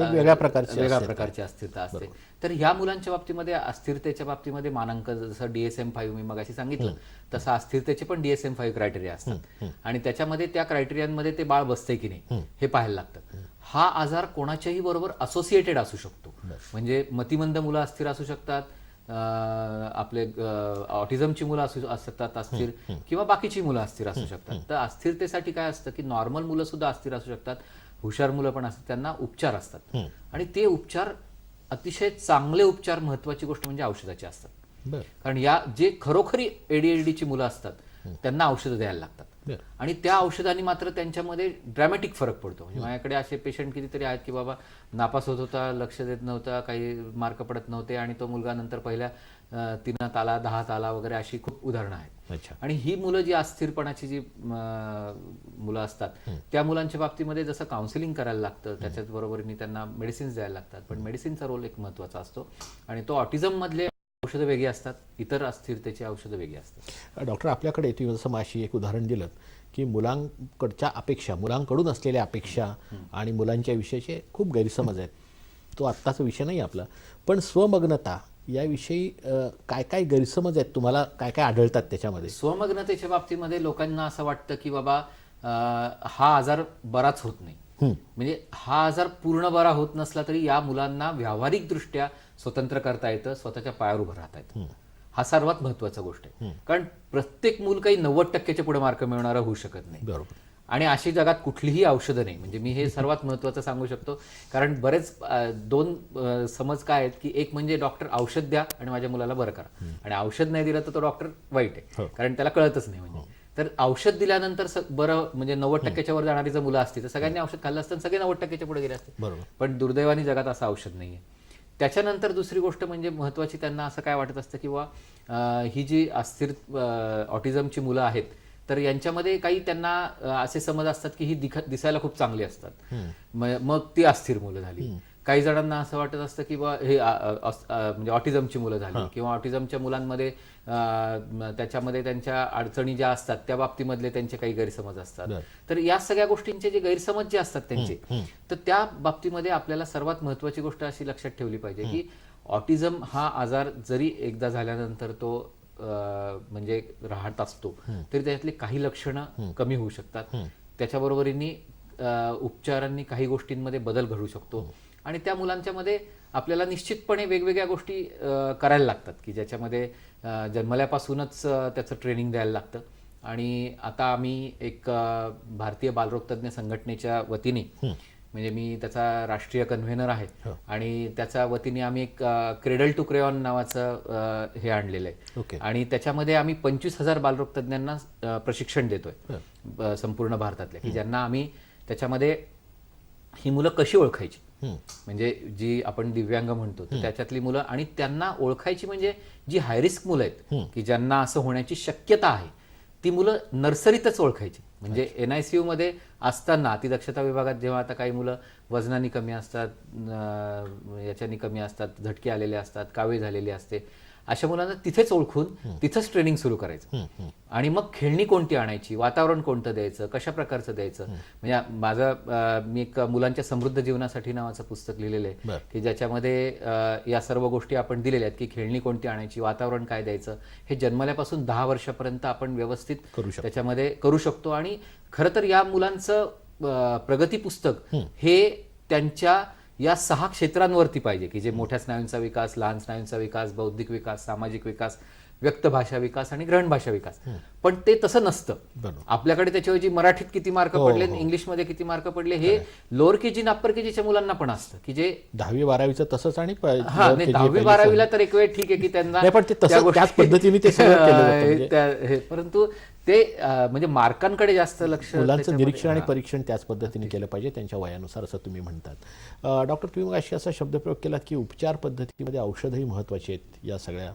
वेगळ्या प्रकारची अस्थिरता असते. तर ह्या मुलांच्या बाबतीमध्ये अस्थिरतेच्या बाबतीमध्ये मानांकन जसं DSM-5 मी मगाशी सांगितलं तसं अस्थिरतेचे पण DSM-5 क्रायटेरिया असतात आणि त्याच्यामध्ये त्या क्रायटेरियांमध्ये ते बाळ बसते की नाही हे पाहायला लागतं. हा आजार कोणाच्याही बरोबर असोसिएटेड असू शकतो. म्हणजे मतिमंद मुलं अस्थिर असू शकतात, आपले ऑटिझमची मुलं असू शकतात अस्थिर, किंवा बाकीची मुलं अस्थिर असू शकतात. तर अस्थिरतेसाठी काय असतं की नॉर्मल मुलं सुद्धा अस्थिर असू शकतात, हुशार मुलं पण असतात, त्यांना उपचार असतात आणि ते उपचार अतिशय चांगले उपचार, महत्वाची गोष्ट म्हणजे औषधाचे असतात. कारण या जे खरोखरी ADHDची मुलं असतात त्यांना औषधं द्यायला लागतात आणि त्या औषधांनी मात्र त्यांच्यामध्ये ड्रॅमॅटिक फरक पडतो. म्हणजे माझ्याकडे असे पेशंट कितीतरी आहेत की बाबा नापास होत होता, लक्ष देत नव्हता, काही मार्क पडत नव्हते आणि तो मुलगा नंतर पहिल्या 3 आला, 10 आला वगैरे, अशी खूप उदाहरणं आहेत. आणि ही मुलं जी अस्थिरपणाची जी मुलं असतात त्या मुलांच्या बाबतीमध्ये जसं काउन्सिलिंग करायला लागतं त्याच्याच बरोबरीने त्यांना मेडिसिन्स द्यायला लागतात, पण मेडिसिनचा रोल एक महत्वाचा असतो आणि तो ऑटिझम मधले औषधं वेगळी असतात, इतर अस्थिरतेची औषधं वेगळी असतात. डॉक्टर, आपल्याकडे तुम्ही जसं माशी एक उदाहरण दिलं की मुलांकडच्या अपेक्षा, मुलांकडून असलेल्या अपेक्षा आणि मुलांच्या विषयीचे खूप गैरसमज आहेत. तो आत्ताचा विषय नाही आपला, पण स्वमग्नता याविषयी काय काय गैरसमज आहेत, तुम्हाला काय काय आढळतात त्याच्यामध्ये? स्वमग्नतेच्या बाबतीमध्ये लोकांना असं वाटतं की बाबा हा आजार बराच होत नाही. म्हणजे हा आजार पूर्ण बरा होत नसला तरी या मुलांना व्यावहारिक दृष्ट्या स्वतंत्र करता येतं, स्वतःच्या पायावर उभं राहता येतं. हा सर्वात महत्वाचा गोष्ट आहे. कारण प्रत्येक मूल काही 90% पुढे मार्क मिळवणारा होऊ शकत नाही. बरोबर. आणि अशी जगात कुठलीही औषधं नाही. म्हणजे मी हे सर्वात महत्वाचं सांगू शकतो. कारण बरेच 2 समज काय आहेत की एक म्हणजे डॉक्टर औषध द्या आणि माझ्या मुलाला बरं करा, आणि औषध नाही दिलं तर तो डॉक्टर वाईट आहे, कारण त्याला कळतच नाही. म्हणजे तर औषध दिल्यानंतर बरं, म्हणजे 90% वर जाणारी जर मुलं असती तर सगळ्यांनी औषध खाल्लं असतं, सगळे 90% पुढे गेले असते. पण दुर्दैवाने जगात असं औषध नाहीये. त्याच्यानंतर दुसरी गोष्ट म्हणजे महत्वाची, त्यांना असं काय वाटत असतं किंवा ही जी अस्थिर ऑटिझमची मुलं आहेत तर यांच्यामध्ये काही त्यांना असे समज असतात की ही दिसायला खूप चांगली असतात, मग ती अस्थिर मुलं झाली. काही जणांना असं वाटत असतं की बा हे म्हणजे ऑटिझमची मुलं झाली, किंवा ऑटिझमच्या मुलांमध्ये त्याच्यामध्ये त्यांच्या अडचणी ज्या असतात त्या बाबतीमधले त्यांचे काही गैरसमज असतात. तर या सगळ्या गोष्टींचे जे गैरसमज जे असतात त्यांचे, तर त्या बाबतीमध्ये आपल्याला सर्वात महत्वाची गोष्ट अशी लक्षात ठेवली पाहिजे की ऑटिझम हा आजार जरी एकदा झाल्यानंतर तो म्हणजे राहत असतो तरी त्यातली काही लक्षणं कमी होऊ शकतात. त्याच्याबरोबरीने उपचारांनी काही गोष्टींमध्ये बदल घडू शकतो आणि त्या मुलांच्या मध्ये आपल्याला निश्चितपणे वेगवेगळ्या गोष्टी करायला लागतात की ज्याच्यामध्ये जन्मल्यापासूनच त्याचं ट्रेनिंग द्यायला लागतं. आणि आता आम्ही एक भारतीय बालरोगतज्ञ संघटनेच्या वतीने, म्हणजे मी त्याचा राष्ट्रीय कन्व्हेनर आहे आणि त्याच्या वतीने आम्ही एक क्रेडल टू क्रेऑन नावाचं हे आणलेलं आहे आणि त्याच्यामध्ये आम्ही 25,000 बालरोगतज्ञांना प्रशिक्षण देतोय संपूर्ण भारतातल्या, की ज्यांना आम्ही त्याच्यामध्ये ही मुलं कशी ओळखायची, म्हणजे जी आपण दिव्यांग म्हणतो त्याच्यातली मुलं, आणि त्यांना ओळखायची म्हणजे जी हायरिस्क मुलं आहेत की ज्यांना असं होण्याची शक्यता आहे ती मुलं नर्सरीतच ओळखायची. म्हणजे NICU मध्ये असताना अतिदक्षता विभागात जेव्हा आता काही मुलं वजनाने कमी असतात, याच्यानी कमी असतात, झटके आलेले असतात, कावीळ झालेली असते, अशा मुलांना तिथेच ओळखून तिथंच ट्रेनिंग सुरू करायचं आणि मग खेळणी कोणती आणायची, वातावरण कोणतं द्यायचं, कशा प्रकारचं द्यायचं. म्हणजे मी एक मुलांच्या समृद्ध जीवनासाठी नावाचं पुस्तक लिहिलेलं आहे की ज्याच्यामध्ये या सर्व गोष्टी आपण दिलेल्या आहेत की खेळणी कोणती आणायची, वातावरण काय द्यायचं, हे जन्मल्यापासून 10 वर्षापर्यंत आपण व्यवस्थित त्याच्यामध्ये करू शकतो. आणि खरं तर या मुलांचं प्रगती पुस्तक हे त्यांच्या या 6 क्षेत्रांवरती पाहिजे की जे मोठ्या स्नायूंचा विकास, लहान स्नायूंचा विकास, बौद्धिक विकास, सामाजिक विकास, व्यक्त भाषा विकास आणि ग्रहण भाषा विकास. पण ते तसं नसतं आपल्याकडे. त्याच्याऐवजी मराठीत किती मार्क पडले, इंग्लिशमध्ये किती मार्क पडले, हे लोअर केजी आणि अप्पर केजीच्या मुलांना पण असतं की जे 10वी-12वीचं तसंच. आणि 10वी-12वीला तर एक वेळ ठीक आहे की त्यांना त्याच पद्धतीने ते सगळं केलं जातं, परंतु ते म्हणजे मार्कांकडे जास्त लक्ष, मुलांचं निरीक्षण आणि परीक्षण त्याच पद्धतीने केलं पाहिजे त्यांच्या वयानुसार, असं तुम्ही म्हणतात. डॉक्टर, तुम्ही मग अशी असा शब्दप्रयोग केलात की उपचार पद्धतीमध्ये औषधही महत्त्वाची आहेत या सगळ्या,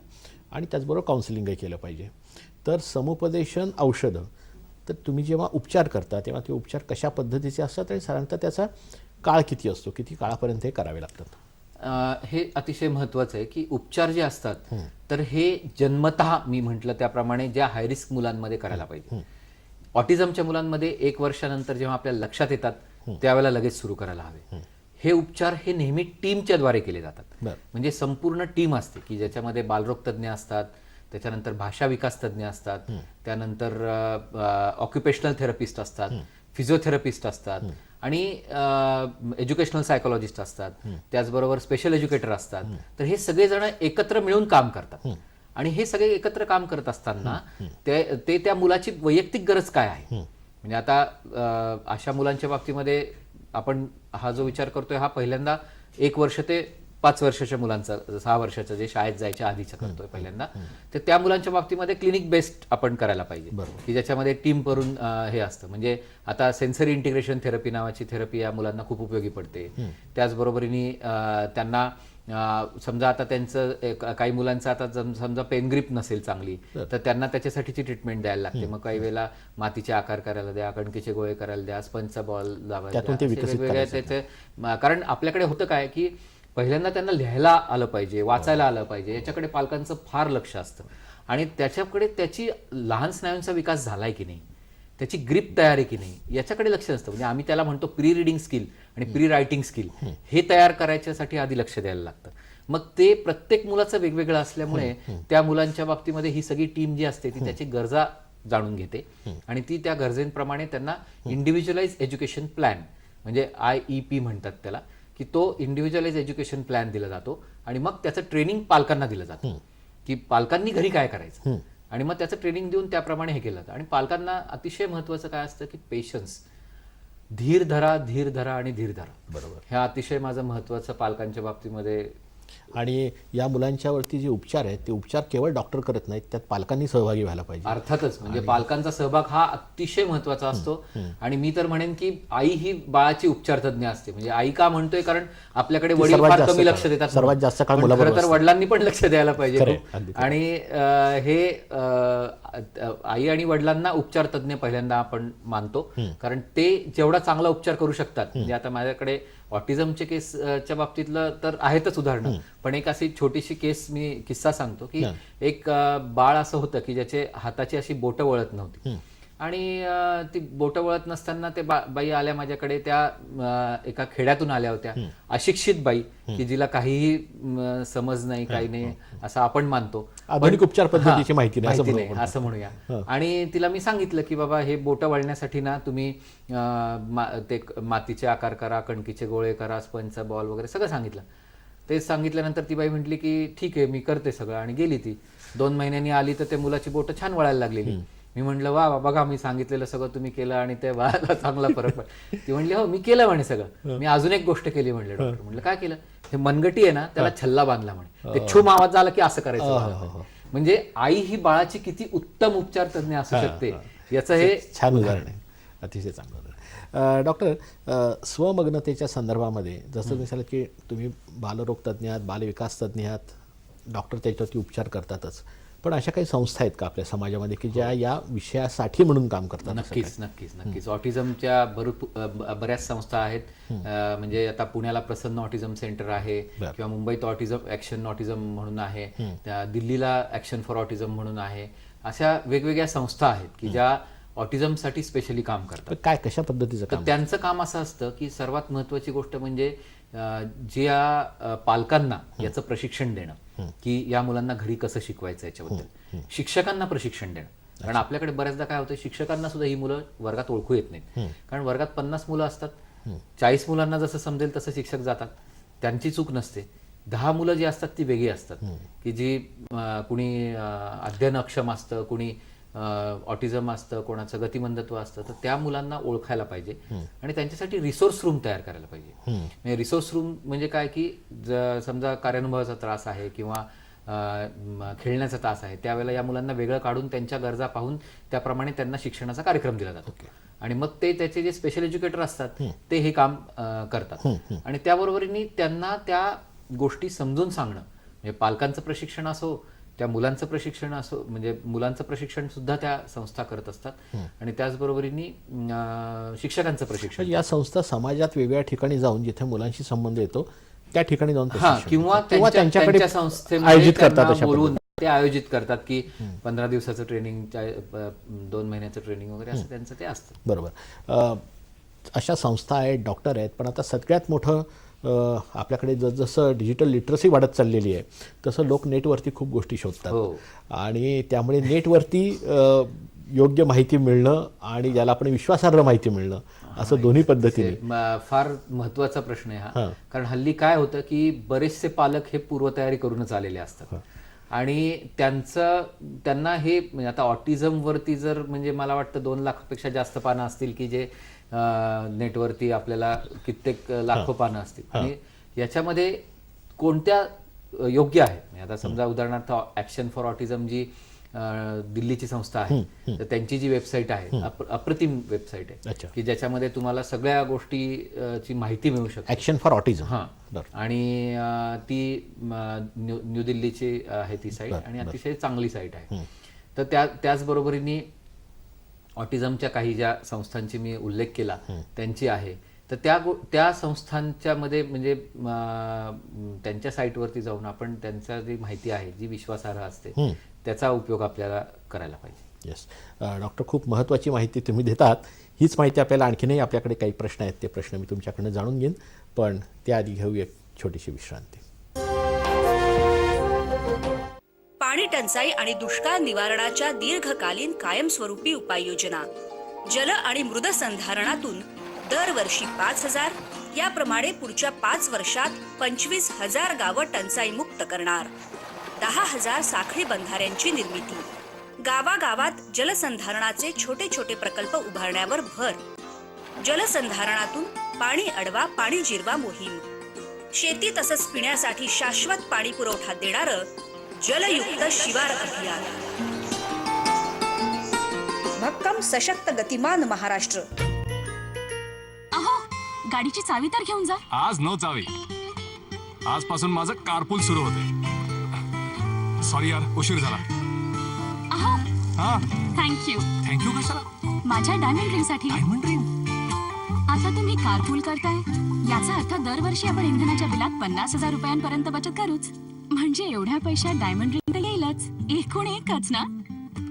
आणि त्याचबरोबर काउन्सिलिंगही केलं पाहिजे. तर समुपदेशन औषधं, तर तुम्ही जेव्हा उपचार करता तेव्हा ते उपचार कशा पद्धतीचे असतात आणि साधारणतः त्याचा काळ किती असतो, किती काळापर्यंत हे करावे लागतात? हे अतिशय महत्वाचं आहे की उपचार जे असतात तर हे जन्मतः मी म्हटलं त्याप्रमाणे ज्या हायरिस्क मुलांमध्ये करायला पाहिजे. ऑटिझमच्या मुलांमध्ये 1 वर्षानंतर जेव्हा आपल्याला लक्षात येतात त्यावेळेला लगेच सुरू करायला हवे. हे उपचार हे नेहमी टीमच्या द्वारे केले जातात. बरं. म्हणजे संपूर्ण टीम असते की ज्याच्यामध्ये बालरोग तज्ज्ञ असतात, त्याच्यानंतर भाषा विकास तज्ज्ञ असतात, त्यानंतर ऑक्युपेशनल थेरपिस्ट असतात, फिजिओथेरपिस्ट असतात आणि एज्युकेशनल सायकोलॉजिस्ट असतात, त्याचबरोबर स्पेशल एज्युकेटर असतात. तर हे सगळेजण एकत्र मिळून काम करतात आणि हे सगळे एकत्र काम करत असताना ते त्या मुलाची वैयक्तिक गरज काय आहे, म्हणजे आता अशा मुलांच्या बाबतीमध्ये आपण हा जो विचार करतोय हा पहिल्यांदा 1 वर्ष ते 5 वर्षाच्या मुलांचा, 6 वर्षाचं जे शाळेत जायच्या आधीचं करतोय पहिल्यांदा, तर त्या मुलांच्या बाबतीमध्ये क्लिनिक बेस्ड आपण करायला पाहिजे की ज्याच्यामध्ये टीम करून हे असतं. म्हणजे आता सेन्सरी इंटिग्रेशन थेरपी नावाची थेरपी या मुलांना खूप उपयोगी पडते. त्याचबरोबरीने त्यांना समजा आता त्यांचं काही मुलांचं आता समजा पेन ग्रिप नसेल चांगली तर त्यांना त्याच्यासाठीची ट्रीटमेंट द्यायला लागते. मग काही वेळेला मातीचे आकार करायला द्या, कणकेचे गोळे करायला द्या, स्पंजचा बॉल लावायला द्या, वेगवेगळ्या त्याचे. कारण आपल्याकडे होतं काय की पहिल्यांदा त्यांना लिहायला आलं पाहिजे, वाचायला आलं पाहिजे, याच्याकडे पालकांचं फार लक्ष असतं आणि त्याच्याकडे त्याची लहान स्नायूंचा विकास झालाय की नाही, त्याची ग्रिप तयार आहे की नाही याच्याकडे लक्ष नसतं. म्हणजे आम्ही त्याला म्हणतो प्री रिडिंग स्किल आणि प्री रायटिंग स्किल हे तयार करायच्यासाठी आधी लक्ष द्यायला लागतं. मग ते प्रत्येक मुलाचं वेगवेगळं असल्यामुळे त्या मुलांच्या बाबतीमध्ये ही सगळी टीम जी असते ती त्याची गरजा जाणून घेते आणि ती त्या गरजेप्रमाणे त्यांना इंडिव्हिज्युअलाइज एज्युकेशन प्लॅन म्हणजे IEP म्हणतात त्याला, की तो इंडिव्हिज्युअलाइज एज्युकेशन प्लॅन दिला जातो आणि मग त्याचं ट्रेनिंग पालकांना दिलं जातं की पालकांनी घरी काय करायचं आणि मग त्याचं ट्रेनिंग देऊन त्याप्रमाणे हे केलं जातं. आणि पालकांना अतिशय महत्त्वाचं काय असतं की पेशन्स, धीर धरा आणि धीर धरा. बरोबर. हे अतिशय माझं महत्त्वाचं पालकांच्या बाबतीमध्ये. आणि या मुलांच्यावरती जे उपचार आहेत ते उपचार केवळ डॉक्टर करत नाहीत, त्यात पालकांनी सहभागी व्हायला पाहिजे. अर्थातच म्हणजे पालकांचा सहभाग हा अतिशय महत्त्वाचा असतो. आणि मी तर म्हणेन की आई ही बाळाची उपचार तज्ञ असते. म्हणजे आई का म्हणतोय कारण आपल्याकडे वडील सर्वात फार जास्त कमी काळ- लक्ष देतात, सर्वात जास्त काळ पण मुलाबरोबर खरं तर असतात. वडिलांनी पण लक्ष द्यायला पाहिजे खरंय, खूप. अगदी आणि हे आई आणि वडिलांना उपचार तज्ञ पहिल्यांदा आपण मानतो कारण ते जेवढा चांगला उपचार करू शकतात. म्हणजे आता माझ्याकडे ऑटिझमचे केसच्या बाबतीतलं तर आहेतच उदाहरणं, पण एक अशी छोटीशी केस मी किस्सा सांगतो की एक बाळ असं होतं की ज्याचे हाताची अशी बोटं वळत नव्हती आणि ती बोटं वळत नसताना ते बाई आल्या माझ्याकडे, त्या एका खेड्यातून आल्या होत्या, अशिक्षित बाई की जिला काहीही समज नाही, काही नाही असं आपण मानतो, आधुनिक उपचार पद्धतीची माहिती नाही असं म्हणूया. आणि तिला मी सांगितलं की बाबा हे बोटं वळण्यासाठी ना तुम्ही ते मातीचे आकार करा, कणकीचे गोळे करा, स्पंजचा बॉल वगैरे सगळं सांगितलं. ते सांगितल्यानंतर ती बाई म्हटली की ठीक आहे मी करते सगळं आणि गेली. ती 2 महिन्यांनी आली तर ते मुलाची बोटं छान वळायला लागलेली. मी म्हटलं वा बघा मी सांगितलेलं सगळं तुम्ही केलं आणि ते बाळाला चांगला फरक पडला. ती म्हणली हो मी केलं म्हणे सगळं. मी अजून एक गोष्ट केली म्हणले डॉक्टर. म्हटलं काय केलं? हे मनगटी आहे ना त्याला छल्ला बांधला म्हणे, ते छुम आवाज झाला की असं करायचं. म्हणजे आई ही बाळाची किती उत्तम उपचार तज्ञ असू शकते याचं हे छान उदाहरण आहे, अतिशय चांगलं उदाहरण. डॉक्टर, स्वमग्नतेच्या संदर्भामध्ये जसं तुम्ही सांगितलं की तुम्ही बालरोग तज्ज्ञ आहात, बालविकास तज्ज्ञ आहात, डॉक्टर त्याच्यावरती उपचार करतातच, पण अशा काही संस्था आहेत का आपल्या समाजामध्ये की ज्या या विषयासाठी म्हणून काम करतात? नक्कीच ऑटिझमच्या बऱ्याच संस्था आहेत. म्हणजे आता पुण्याला प्रसन्न ऑटिझम सेंटर आहे किंवा मुंबईत ॲक्शन ऑटिझम म्हणून आहे, दिल्लीला ॲक्शन फॉर ऑटिझम म्हणून आहे. अशा वेगवेगळ्या संस्था आहेत की ज्या ऑटिझमसाठी स्पेशली काम करतात. काय कशा पद्धतीचं तर काम? त्यांचं काम असं असतं की सर्वात महत्त्वाची गोष्ट म्हणजे ज्या पालकांना याचं प्रशिक्षण देणं की या मुलांना घरी कसं शिकवायचं याच्याबद्दल, शिक्षकांना प्रशिक्षण देणं. कारण आपल्याकडे बऱ्याचदा काय होतं शिक्षकांना सुद्धा ही मुलं वर्गात ओळखू येत नाहीत. कारण वर्गात 50 मुलं असतात, 40 मुलांना जसं समजेल तसं शिक्षक जातात, त्यांची चूक नसते. 10 मुलं जी असतात ती वेगळी असतात की जी कुणी अध्ययन अक्षम असतं, कुणी ऑटिझम असतं, कोणाचं गतिमंदत्व असतं. तर त्या मुलांना ओळखायला पाहिजे आणि त्यांच्यासाठी रिसोर्स रूम तयार करायला पाहिजे. रिसोर्स रूम म्हणजे काय की समजा कार्यानुभवाचा त्रास आहे किंवा खेळण्याचा तास आहे, त्यावेळेला या मुलांना वेगळं काढून त्यांच्या गरजा पाहून त्याप्रमाणे त्यांना शिक्षणाचा कार्यक्रम दिला जातो आणि मग ते त्याचे जे स्पेशल एज्युकेटर असतात ते हे काम करतात. आणि त्याबरोबरीने त्यांना त्या गोष्टी समजून सांगणं, म्हणजे पालकांचं प्रशिक्षण असो, त्या मुलांचं प्रशिक्षण असो, म्हणजे मुलांचं प्रशिक्षण सुद्धा त्या संस्था करत असतात आणि त्याचबरोबरीने शिक्षकांचं प्रशिक्षण. या संस्था समाजात वेगवेगळ्या ठिकाणी जाऊन जिथे मुलांशी संबंध येतो त्या ठिकाणी जाऊन किंवा त्यांच्याकडे संस्थेमध्ये बोलवून ते आयोजित करतात की 15 दिवसाचं ट्रेनिंग, 2 महिन्याचं ट्रेनिंग वगैरे असं त्यांचं ते असतं. बरोबर. अशा संस्था आहेत, डॉक्टर आहेत, पण आता सगळ्यात मोठं आपल्याकडे जसं डिजिटल लिटरसी वाढत चाललेली आहे तसं लोक नेटवरती खूप गोष्टी शोधतात आणि त्यामुळे नेटवरती योग्य माहिती मिळणं आणि ज्याला आपण विश्वासार्ह माहिती मिळणं असं दोन्ही पद्धतीने फार महत्वाचा प्रश्न आहे हा. कारण हल्ली काय होतं की बरेचसे पालक हे पूर्वतयारी करूनच आलेले असतात आणि त्यांना हे म्हणजे आता ऑटिझम वरती जर म्हणजे मला वाटतं 2 लाखापेक्षा जास्त पानं असतील की जे नेटवरती आपल्याला कित्येक लाखो पानं असतील आणि याच्यामध्ये कोणत्या योग्य आहे म्हणजे आता समजा उदाहरणार्थ ॲक्शन फॉर ऑटिझम जी दिल्लीची संस्था आहे तर त्यांची जी वेबसाईट आहे अप्रतिम वेबसाईट आहे की ज्याच्यामध्ये तुम्हाला सगळ्या गोष्टीची माहिती मिळू शकते. ॲक्शन फॉर ऑटिझम आणि ती न्यू दिल्लीची आहे ती साईट आणि अतिशय चांगली साईट आहे. तर त्याचबरोबरीने ऑटिझमच्या काही ज्या संस्थांची मी उल्लेख केला त्यांची आहे तर त्या संस्थांच्या मध्ये म्हणजे त्यांच्या साईटवरती जाऊन आपण त्यांच्या जी माहिती आहे जी विश्वासार्ह असते त्याचा उपयोग आपल्याला करायला पाहिजे. येस डॉक्टर, खूप महत्त्वाची माहिती तुम्ही देतात. हीच माहिती आपल्याला आणखीनही आपल्याकडे काही प्रश्न आहेत ते प्रश्न मी तुमच्याकडनं जाणून घेईन, पण त्याआधी घेऊ एक छोटीशी विश्रांती. पाणी टंचाई आणि दुष्काळ निवारणाच्या दीर्घकालीन कायमस्वरूपी उपाययोजना जल आणि मृद संधारणातून दरवर्षी 5,000 याप्रमाणे पुढच्या 5 वर्षात 25,000 गावं टंचाई मुक्त करणार. 10,000 साखळी बंधाऱ्यांची निर्मिती. गावागावात जलसंधारणाचे छोटे छोटे प्रकल्प उभारण्यावर भर. जलसंधारणातून पाणी अडवा पाणी जिरवा मोहीम. शेती तसंच पिण्यासाठी शाश्वत पाणी पुरवठा देणारं जलयुक्त शिवार अभियान. भक्कम सशक्त गतिमान महाराष्ट्र. अहो, गाडीची चावी तर घेऊन जा. आज नो चावी. आजपासून माझं कारपूल सुरू होते. सॉरी यार, उशीर झाला. अहो, हा थँक्यू कशाला? माझ्या डायमंड रिंग साठी. Diamond ring? आता तुम्ही कारपूल करताय याचा अर्थ दरवर्षी आपण इंधनाच्या बिलात 50,000 रुपयांपर्यंत बचत करूच. म्हणजे एवढ्या पैशात डायमंड रिंग तर येईलच. एकूण एकच ना.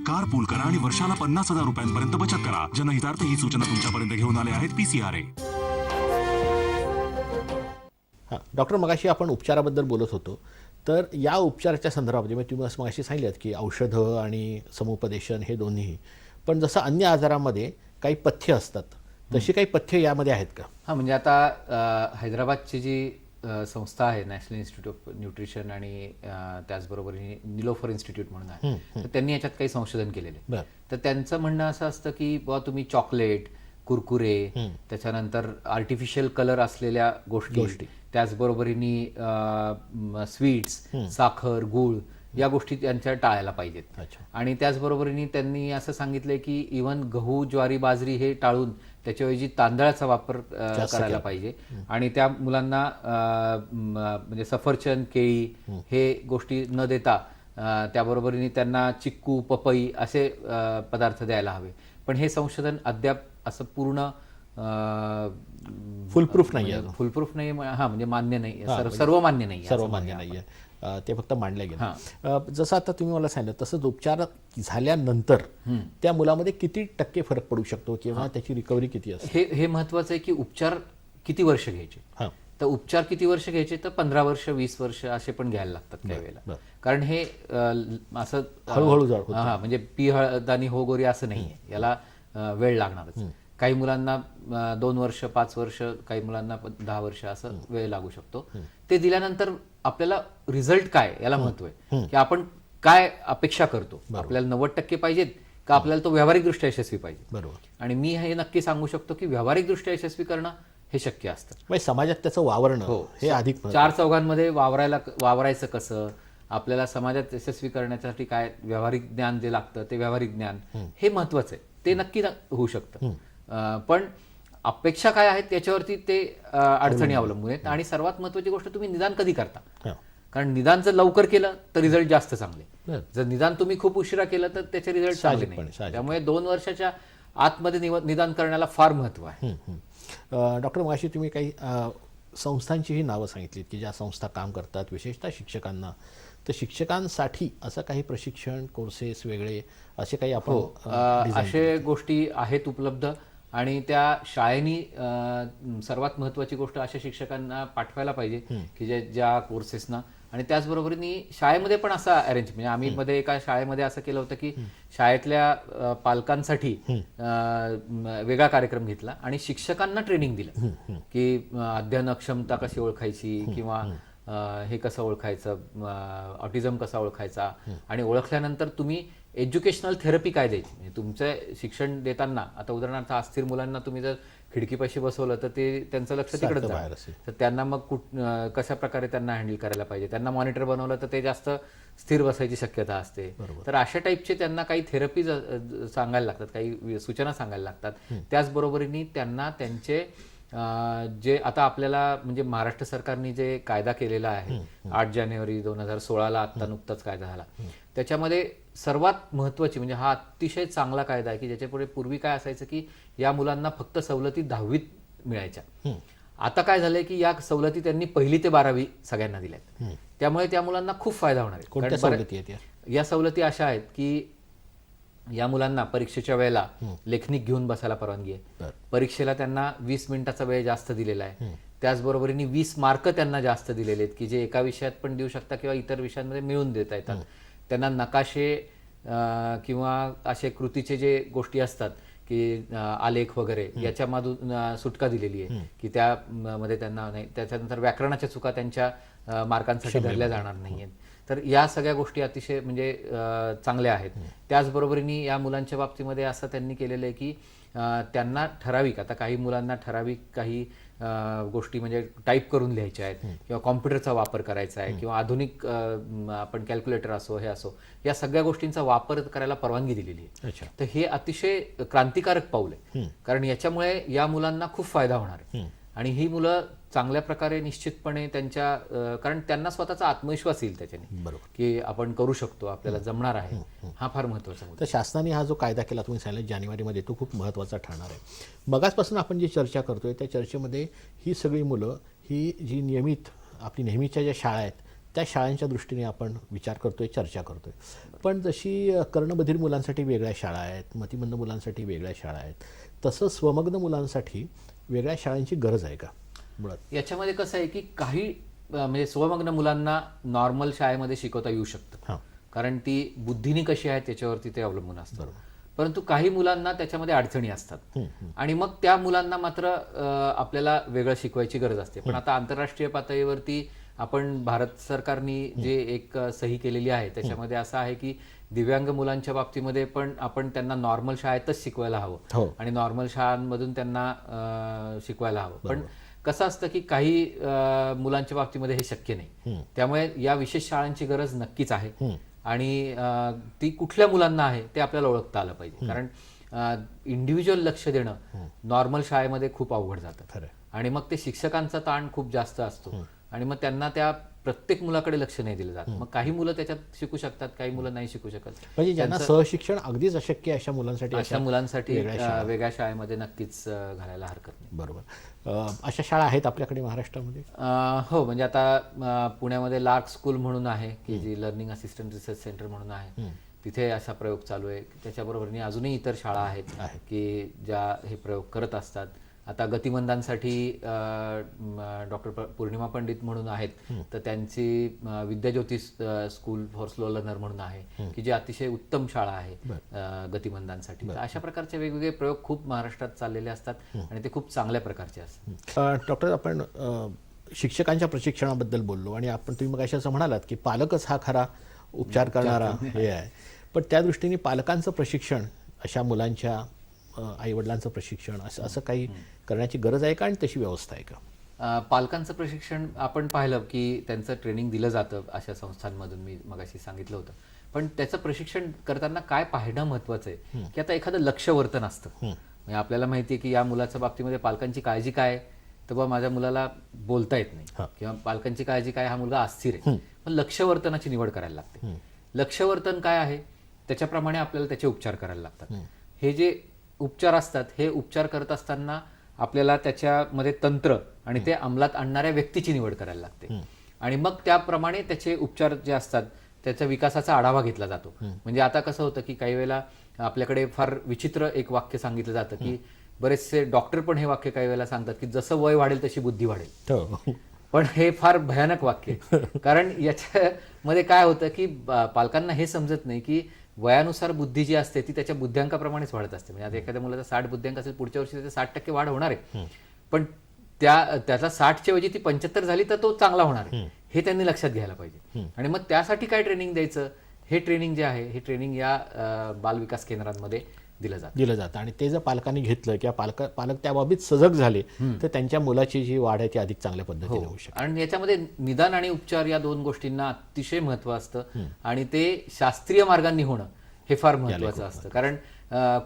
कारपूल करा आणि वर्षाला 50,000 रुपयांपर्यंत बचत करा. जनहितार्थ ही सूचना तुमच्यापर्यंत घेऊन आले आहेत PCRA. हां डॉक्टर, मगाशी आपण उपचाराबद्दल बोलत होतो तर या उपचाराच्या संदर्भामध्ये तुम्ही असं मगाशी सांगितलं की औषधं आणि समुपदेशन हे दोन्ही, पण जसं अन्य आजारामध्ये काही पथ्य असतात तशी काही पथ्य यामध्ये आहेत का? हां म्हणजे आता हैदराबादची जी संस्था आहे नॅशनल इन्स्टिट्यूट ऑफ न्यूट्रिशन आणि त्याचबरोबर निलोफर इन्स्टिट्यूट म्हणून आहे तर त्यांनी याच्यात काही संशोधन केलेले. तर त्यांचं म्हणणं असं असतं की बाबा तुम्ही चॉकलेट, कुरकुरे, त्याच्यानंतर आर्टिफिशियल कलर असलेल्या गोष्टी त्याचबरोबरीने स्वीट्स, साखर, गूळ या गोष्टी त्यांच्या टाळायला पाहिजेत. आणि त्याचबरोबरीने त्यांनी असं सांगितलंय की इव्हन गहू, ज्वारी, बाजरी हे टाळून त्याच्याऐवजी तांदळाचा वापर करायला पाहिजे. आणि त्या मुलांना म्हणजे सफरचंद, केळी हे गोष्टी न देता त्याबरोबरीने त्यांना चिक्कू, पपई असे पदार्थ द्यायला हवे. पण हे संशोधन अद्याप असं पूर्ण फुलप्रूफ नाही आहे. फुलप्रूफ नाही हा म्हणजे मान्य नाही, सर्वमान्य नाही, सर्वमान्य नाही आहे. ते फक्त मांडले गेले. जसं आता तुम्ही मला सांगितलं तसंच उपचार झाल्यानंतर त्या मुलामध्ये किती टक्के फरक पडू शकतो किंवा त्याची रिकव्हरी किती असते? हे महत्वाचं आहे की उपचार किती वर्ष घ्यायचे. तर उपचार किती वर्ष घ्यायचे तर 15 वर्ष, 20 वर्ष असे पण घ्यायला लागतात काही वेळेला. कारण हे असं हळूहळू म्हणजे पी हळदानी हो गोरी असं नाहीये, याला वेळ लागणारच. काही मुलांना 2 वर्ष, 5 वर्ष, काही मुलांना 10 वर्ष असं वेळ लागू शकतो. ते दिल्यानंतर आपल्याला रिझल्ट काय याला महत्व आहे की आपण काय अपेक्षा करतो. आपल्याला 90% पाहिजेत का आपल्याला तो व्यावहारिकदृष्ट्या यशस्वी पाहिजे. बरोबर. आणि मी हे नक्की सांगू शकतो की व्यावहारिकदृष्ट्या यशस्वी करणं हे शक्य असतं. म्हणजे समाजात त्याचं वावरणं हे अधिक 4 चौघांमध्ये वावरायचं कसं, आपल्याला समाजात यशस्वी करण्यासाठी काय व्यावहारिक ज्ञान जे लागतं ते व्यावहारिक ज्ञान हे महत्वाचं आहे. ते नक्की होऊ शकतं. पण अपेक्षा काय आहेत त्याच्यावरती ते अडचणी अवलंबून आहेत. आणि सर्वात महत्वाची गोष्ट तुम्ही निदान कधी करता. कारण निदान जर लवकर केलं तर रिझल्ट जास्त चांगले. जर निदान तुम्ही खूप उशिरा केलं तर त्याचे रिझल्ट चांगले नाही. त्यामुळे 2 वर्षाच्या आतमध्ये निदान करण्याला फार महत्व आहे. डॉक्टर, मगाशी तुम्ही काही संस्थांचीही नावं सांगितलीत की ज्या संस्था काम करतात विशेषतः शिक्षकांना. तर शिक्षकांसाठी असं काही प्रशिक्षण कोर्सेस वेगळे असे काही आपण असे गोष्टी आहेत उपलब्ध. आणि त्या शाळेनी सर्वात महत्वाची गोष्ट अशा शिक्षकांना पाठवायला पाहिजे की ज्या कोर्सेसना, आणि त्याचबरोबरीने शाळेमध्ये पण असा अरेंज, म्हणजे आम्ही मध्ये एका शाळेमध्ये असं केलं होतं की शाळेतल्या पालकांसाठी वेगळा कार्यक्रम घेतला आणि शिक्षकांना ट्रेनिंग दिलं की अध्ययन अक्षमता कशी ओळखायची किंवा हे कसं ओळखायचं, ऑटिझम कसा ओळखायचा, आणि ओळखल्यानंतर तुम्ही एज्युकेशनल थेरपी काय द्यायची. म्हणजे तुमचं शिक्षण देताना आता उदाहरणार्थ अस्थिर मुलांना तुम्ही जर खिडकीपाशी बसवलं तर ते त्यांचं लक्ष तिकडेच बाहेर जाणार. असेल. तर त्यांना मग कशा प्रकारे त्यांना हँडल करायला पाहिजे, त्यांना मॉनिटर बनवलं तर ते जास्त स्थिर बसायची शक्यता असते. तर अशा टाईपचे त्यांना काही थेरपी सांगायला लागतात, काही सूचना सांगायला लागतात. त्याचबरोबरीने त्यांना त्यांचे जे आता आपल्याला म्हणजे महाराष्ट्र सरकारने जे कायदा केलेला आहे 8 जानेवारी 2016 आत्ता नुकताच कायदा झाला, त्याच्यामध्ये सर्वात महत्वाची म्हणजे हा अतिशय चांगला कायदा आहे की ज्याच्यापुढे पूर्वी काय असायचं की या मुलांना फक्त सवलती 10वीत मिळायच्या. आता काय झालंय की या सवलती त्यांनी 1ली ते 12वी सगळ्यांना दिल्यात. त्यामुळे त्या मुलांना खूप फायदा होणार आहे. कोणत्या कारण सवलती आहेत या? या सवलती अशा आहेत की या मुलांना परीक्षेच्या वेळेला लेखनिक घेऊन बसायला परवानगी आहे. परीक्षेला त्यांना 20 मिनिटाचा वेळ जास्त दिलेला आहे. त्याचबरोबरीने 20 मार्क त्यांना जास्त दिलेले आहेत की जे एका विषयात पण देऊ शकता किंवा इतर विषयांमध्ये मिळून देता येतात. त्यांना नकाशे किंवा असे कृतीचे जे गोष्टी असतात की आलेख वगैरे याच्यामधून सुटका दिलेली आहे की त्यामध्ये त्यांना नाही. त्याच्यानंतर व्याकरणाच्या चुका त्यांच्या मार्कांसाठी धरल्या जाणार नाहीयेत. तर या सगळ्या गोष्टी अतिशय म्हणजे चांगल्या आहेत. त्याचबरोबरीने या मुलांच्या बाबतीमध्ये असं त्यांनी केलेलं आहे की त्यांना ठराविक, आता काही मुलांना ठराविक काही गोष्टी म्हणजे टाईप करून लिहायच्या आहेत किंवा कॉम्प्युटरचा वापर करायचा आहे किंवा आधुनिक आपण कॅल्क्युलेटर असो हे असो या सगळ्या गोष्टींचा वापर करायला परवानगी दिलेली आहे. तर हे अतिशय क्रांतिकारक पाऊल आहे कारण याच्यामुळे या मुलांना खूप फायदा होणार आहे. आणि ही मुलं चांगल्या प्रकारे निश्चितपणे त्यांच्या कारण त्यांना स्वतःचा आत्मविश्वास येईल त्याच्याने, बरोबर, की आपण करू शकतो, आपल्याला जमणार आहे. हा फार महत्वाचा मुद्दा. तर शासनाने हा जो कायदा केला तुम्ही सांगितलं जानेवारीमध्ये तो खूप महत्त्वाचा ठरणार आहे. मगाचपासून आपण जी चर्चा करतोय त्या चर्चेमध्ये ही सगळी मुलं ही जी नियमित आपली नेहमीच्या ज्या शाळा आहेत त्या शाळांच्या दृष्टीने आपण विचार करतोय, चर्चा करतोय. पण जशी कर्णबधिर मुलांसाठी वेगळ्या शाळा आहेत, मतिमंद मुलांसाठी वेगळ्या शाळा आहेत, तसं स्वमग्न मुलांसाठी वेगळ्या शाळांची गरज आहे का मुळात? याच्यामध्ये कसं आहे की काही म्हणजे स्वमग्न मुलांना नॉर्मल शाळेमध्ये शिकवता येऊ शकतं कारण ती बुद्धीनी कशी आहे त्याच्यावरती ते अवलंबून असतं. परंतु काही मुलांना त्याच्यामध्ये अडचणी असतात आणि मग त्या मुलांना मात्र आपल्याला वेगळं शिकवायची गरज असते. पण आता आंतरराष्ट्रीय पातळीवरती आपण भारत सरकारने जे एक सही केलेली आहे त्याच्यामध्ये असं आहे की दिव्यांग मुलांच्या बाबतीमध्ये पण आपण त्यांना नॉर्मल शाळेतच शिकवायला हवं आणि नॉर्मल शाळांमधून त्यांना शिकवायला हवं. पण कसं असतं की काही मुलांच्या बाबतीमध्ये हे शक्य नाही. त्यामुळे या विशेष शाळांची गरज नक्कीच आहे आणि ती कुठल्या मुलांना आहे ते आपल्याला ओळखता आलं पाहिजे. कारण इंडिव्हिज्युअल लक्ष देणं नॉर्मल शाळेमध्ये खूप अवघड जातं आणि मग ते शिक्षकांचा ताण खूप जास्त असतो आणि मग त्यांना त्या प्रत्येक मुलाकडे लक्ष नाही दिलं जात. मग काही मुलं त्याच्यात शिकू शकतात, काही मुलं नाही शिकू शकत. म्हणजे ज्यांना सहशिक्षण अगदीच अशक्य अशा मुलांसाठी वेगळ्या शाळेमध्ये नक्कीच घालायला हरकत नाही. बरोबर. अशा शाळा आहेत आपल्याकडे महाराष्ट्रामध्ये? हो, म्हणजे आता पुण्यामध्ये लार्क स्कूल म्हणून आहे की जी लर्निंग असिस्टंट रिसर्च सेंटर म्हणून आहे. तिथे असा प्रयोग चालू आहे. त्याच्याबरोबर अजूनही इतर शाळा आहेत की ज्या हे प्रयोग करत असतात. आता गतिमंदांसाठी डॉक्टर पौर्णिमा पंडित म्हणून आहेत, तर त्यांची विद्याज्योती स्कूल फॉर स्लो लर्नर म्हणून आहे की जी अतिशय उत्तम शाळा आहे गतिमंदांसाठी. अशा प्रकारचे वेगवेगळे प्रयोग खूप महाराष्ट्रात चाललेले असतात आणि ते खूप चांगल्या प्रकारचे असतात. डॉक्टर, आपण शिक्षकांच्या प्रशिक्षणाबद्दल बोललो आणि आपण तुम्ही मग असं म्हणालात की पालकच हा खरा उपचार करणारा हे आहे. पण त्या दृष्टीने पालकांचं प्रशिक्षण, अशा मुलांच्या आईवडिलांचं प्रशिक्षण असं काही करण्याची गरज आहे का आणि तशी व्यवस्था आहे का? पालकांचं प्रशिक्षण आपण पाहिलं की त्यांचं ट्रेनिंग दिलं जातं अशा संस्थांमधून, मी मगाशी सांगितलं होतं. पण त्याचं प्रशिक्षण करताना काय पाहणं महत्वाचं आहे की आता एखादं लक्ष्यवर्तन असतं. म्हणजे आपल्याला माहिती आहे की या मुलाच्या बाबतीमध्ये पालकांची काळजी काय, तर बा माझ्या मुलाला बोलता येत नाही किंवा पालकांची काळजी काय, हा मुलगा अस्थिर आहे. पण लक्ष्यवर्तनाची निवड करायला लागते. लक्ष्यवर्तन काय आहे त्याच्याप्रमाणे आपल्याला त्याचे उपचार करायला लागतात. हे जे उपचार असतात हे उपचार करत असताना आपल्याला त्याच्यामध्ये तंत्र आणि ते अंमलात आणणाऱ्या व्यक्तीची निवड करायला लागते आणि मग त्याप्रमाणे त्याचे उपचार जे असतात त्याच्या विकासाचा आढावा घेतला जातो. म्हणजे आता कसं होतं की काही वेळेला आपल्याकडे फार विचित्र एक वाक्य सांगितलं जातं की बरेचसे डॉक्टर पण हे वाक्य काही वेळेला सांगतात की जसं वय वाढेल तशी बुद्धी वाढेल. हो. पण हे फार भयानक वाक्य आहे. कारण याच्यामध्ये काय होतं की पालकांना हे समजत नाही की वयानुसार बुद्धी जी असते ती त्याच्या बुद्ध्यांकाप्रमाणेच वाढत असते. म्हणजे आता एखाद्या मुलाचा 60 बुद्ध्यांक असेल, पुढच्या वर्षी त्याचा 60% वाढ होणार आहे, पण त्याचा 60च्या ऐवजी ती 75 झाली तर तो चांगला होणार आहे, हे त्यांनी लक्षात घ्यायला पाहिजे. आणि मग त्यासाठी काय ट्रेनिंग द्यायचं, हे ट्रेनिंग जे आहे हे ट्रेनिंग या बालविकास केंद्रांमध्ये दिलं जातं. आणि ते जर पालकांनी घेतलं किंवा पालक त्याबाबतीत सजग झाले तर त्यांच्या मुलाची जी वाढ आहे ती अधिक चांगल्या पद्धतीने होऊ शकते. आणि याच्यामध्ये निदान आणि उपचार या दोन गोष्टींना अतिशय महत्व असतं आणि ते शास्त्रीय मार्गाने होणं हे फार महत्वाचं असतं. कारण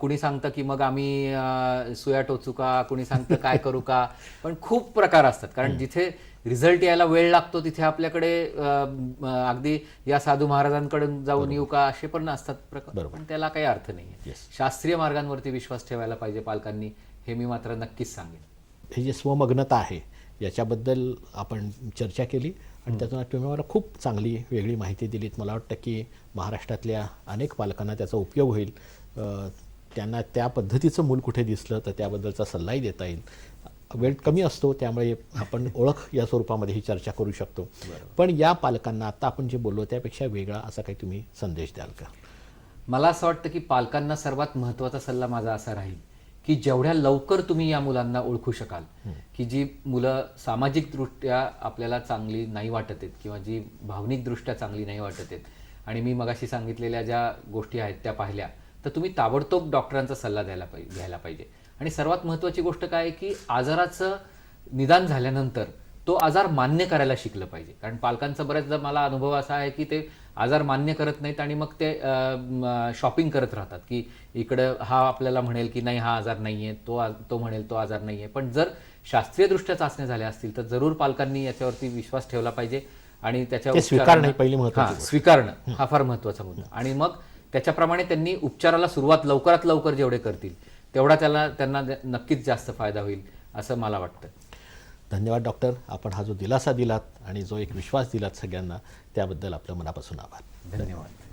कुणी सांगतं की मग आम्ही सुया टोचू का, कुणी सांगतं काय करू का, पण खूप प्रकार असतात. कारण जिथे रिझल्ट यायला वेळ लागतो तिथे आपल्याकडे अगदी या साधू महाराजांकडून जाऊन येऊ का असे पण असतात प्रकार, पण त्याला काही अर्थ नाही. शास्त्रीय मार्गांवरती विश्वास ठेवायला पाहिजे पालकांनी, हे मी मात्र नक्कीच सांगेन. हे जे स्वमग्नता आहे याच्याबद्दल आपण चर्चा केली आणि त्यातून तुम्ही मला खूप चांगली वेगळी माहिती दिलीत. मला वाटतं की महाराष्ट्रातल्या अनेक पालकांना त्याचा उपयोग होईल. त्यांना त्या पद्धतीचं मूल कुठे दिसलं तर त्याबद्दलचा सल्लाही देता येईल. वेळ कमी असतो त्यामुळे आपण ओळख या स्वरूपामध्ये ही चर्चा करू शकतो. पण या पालकांना आता आपण जे बोललो त्यापेक्षा वेगळा असा काही तुम्ही संदेश द्याल का? मला असं वाटतं की पालकांना सर्वात महत्त्वाचा सल्ला माझा असा राहील की जेवढ्या लवकर तुम्ही या मुलांना ओळखू शकाल की जी मुलं सामाजिकदृष्ट्या आपल्याला चांगली नाही वाटत आहेत किंवा जी भावनिकदृष्ट्या चांगली नाही वाटत आहेत, आणि मी मगाशी सांगितलेल्या ज्या गोष्टी आहेत त्या पाहिल्या, तर तुम्ही ताबडतोब डॉक्टरांचा सल्ला घ्यायला पाहिजे. आणि सर्वात महत्त्वाची गोष्ट काय आहे की आजाराचं निदान झाल्यानंतर तो आजार मान्य करायला शिकलं पाहिजे. कारण पालकांचा बऱ्याचदा मला अनुभव असा आहे की ते आजार मान्य करत नाहीत आणि मग ते शॉपिंग करत राहतात की इकडं हा आपल्याला म्हणेल की नाही हा आजार नाही आहे, तो म्हणेल तो आजार नाही आहे. पण जर शास्त्रीयदृष्ट्या चाचण्या झाल्या असतील तर जरूर पालकांनी याच्यावरती विश्वास ठेवला पाहिजे आणि त्याच्या स्वीकारणं हा फार महत्त्वाचा मुद्दा. आणि मग त्याच्याप्रमाणे त्यांनी उपचाराला सुरुवात लवकरात लवकर जेवढे करतील तेवढा त्यांना नक्कीच जास्त फायदा होईल असं मला वाटतं. धन्यवाद डॉक्टर. आपण हा जो दिलासा दिलात आणि जो एक विश्वास दिलात सगळ्यांना त्याबद्दल आपलं मनापासून आभार. धन्यवाद.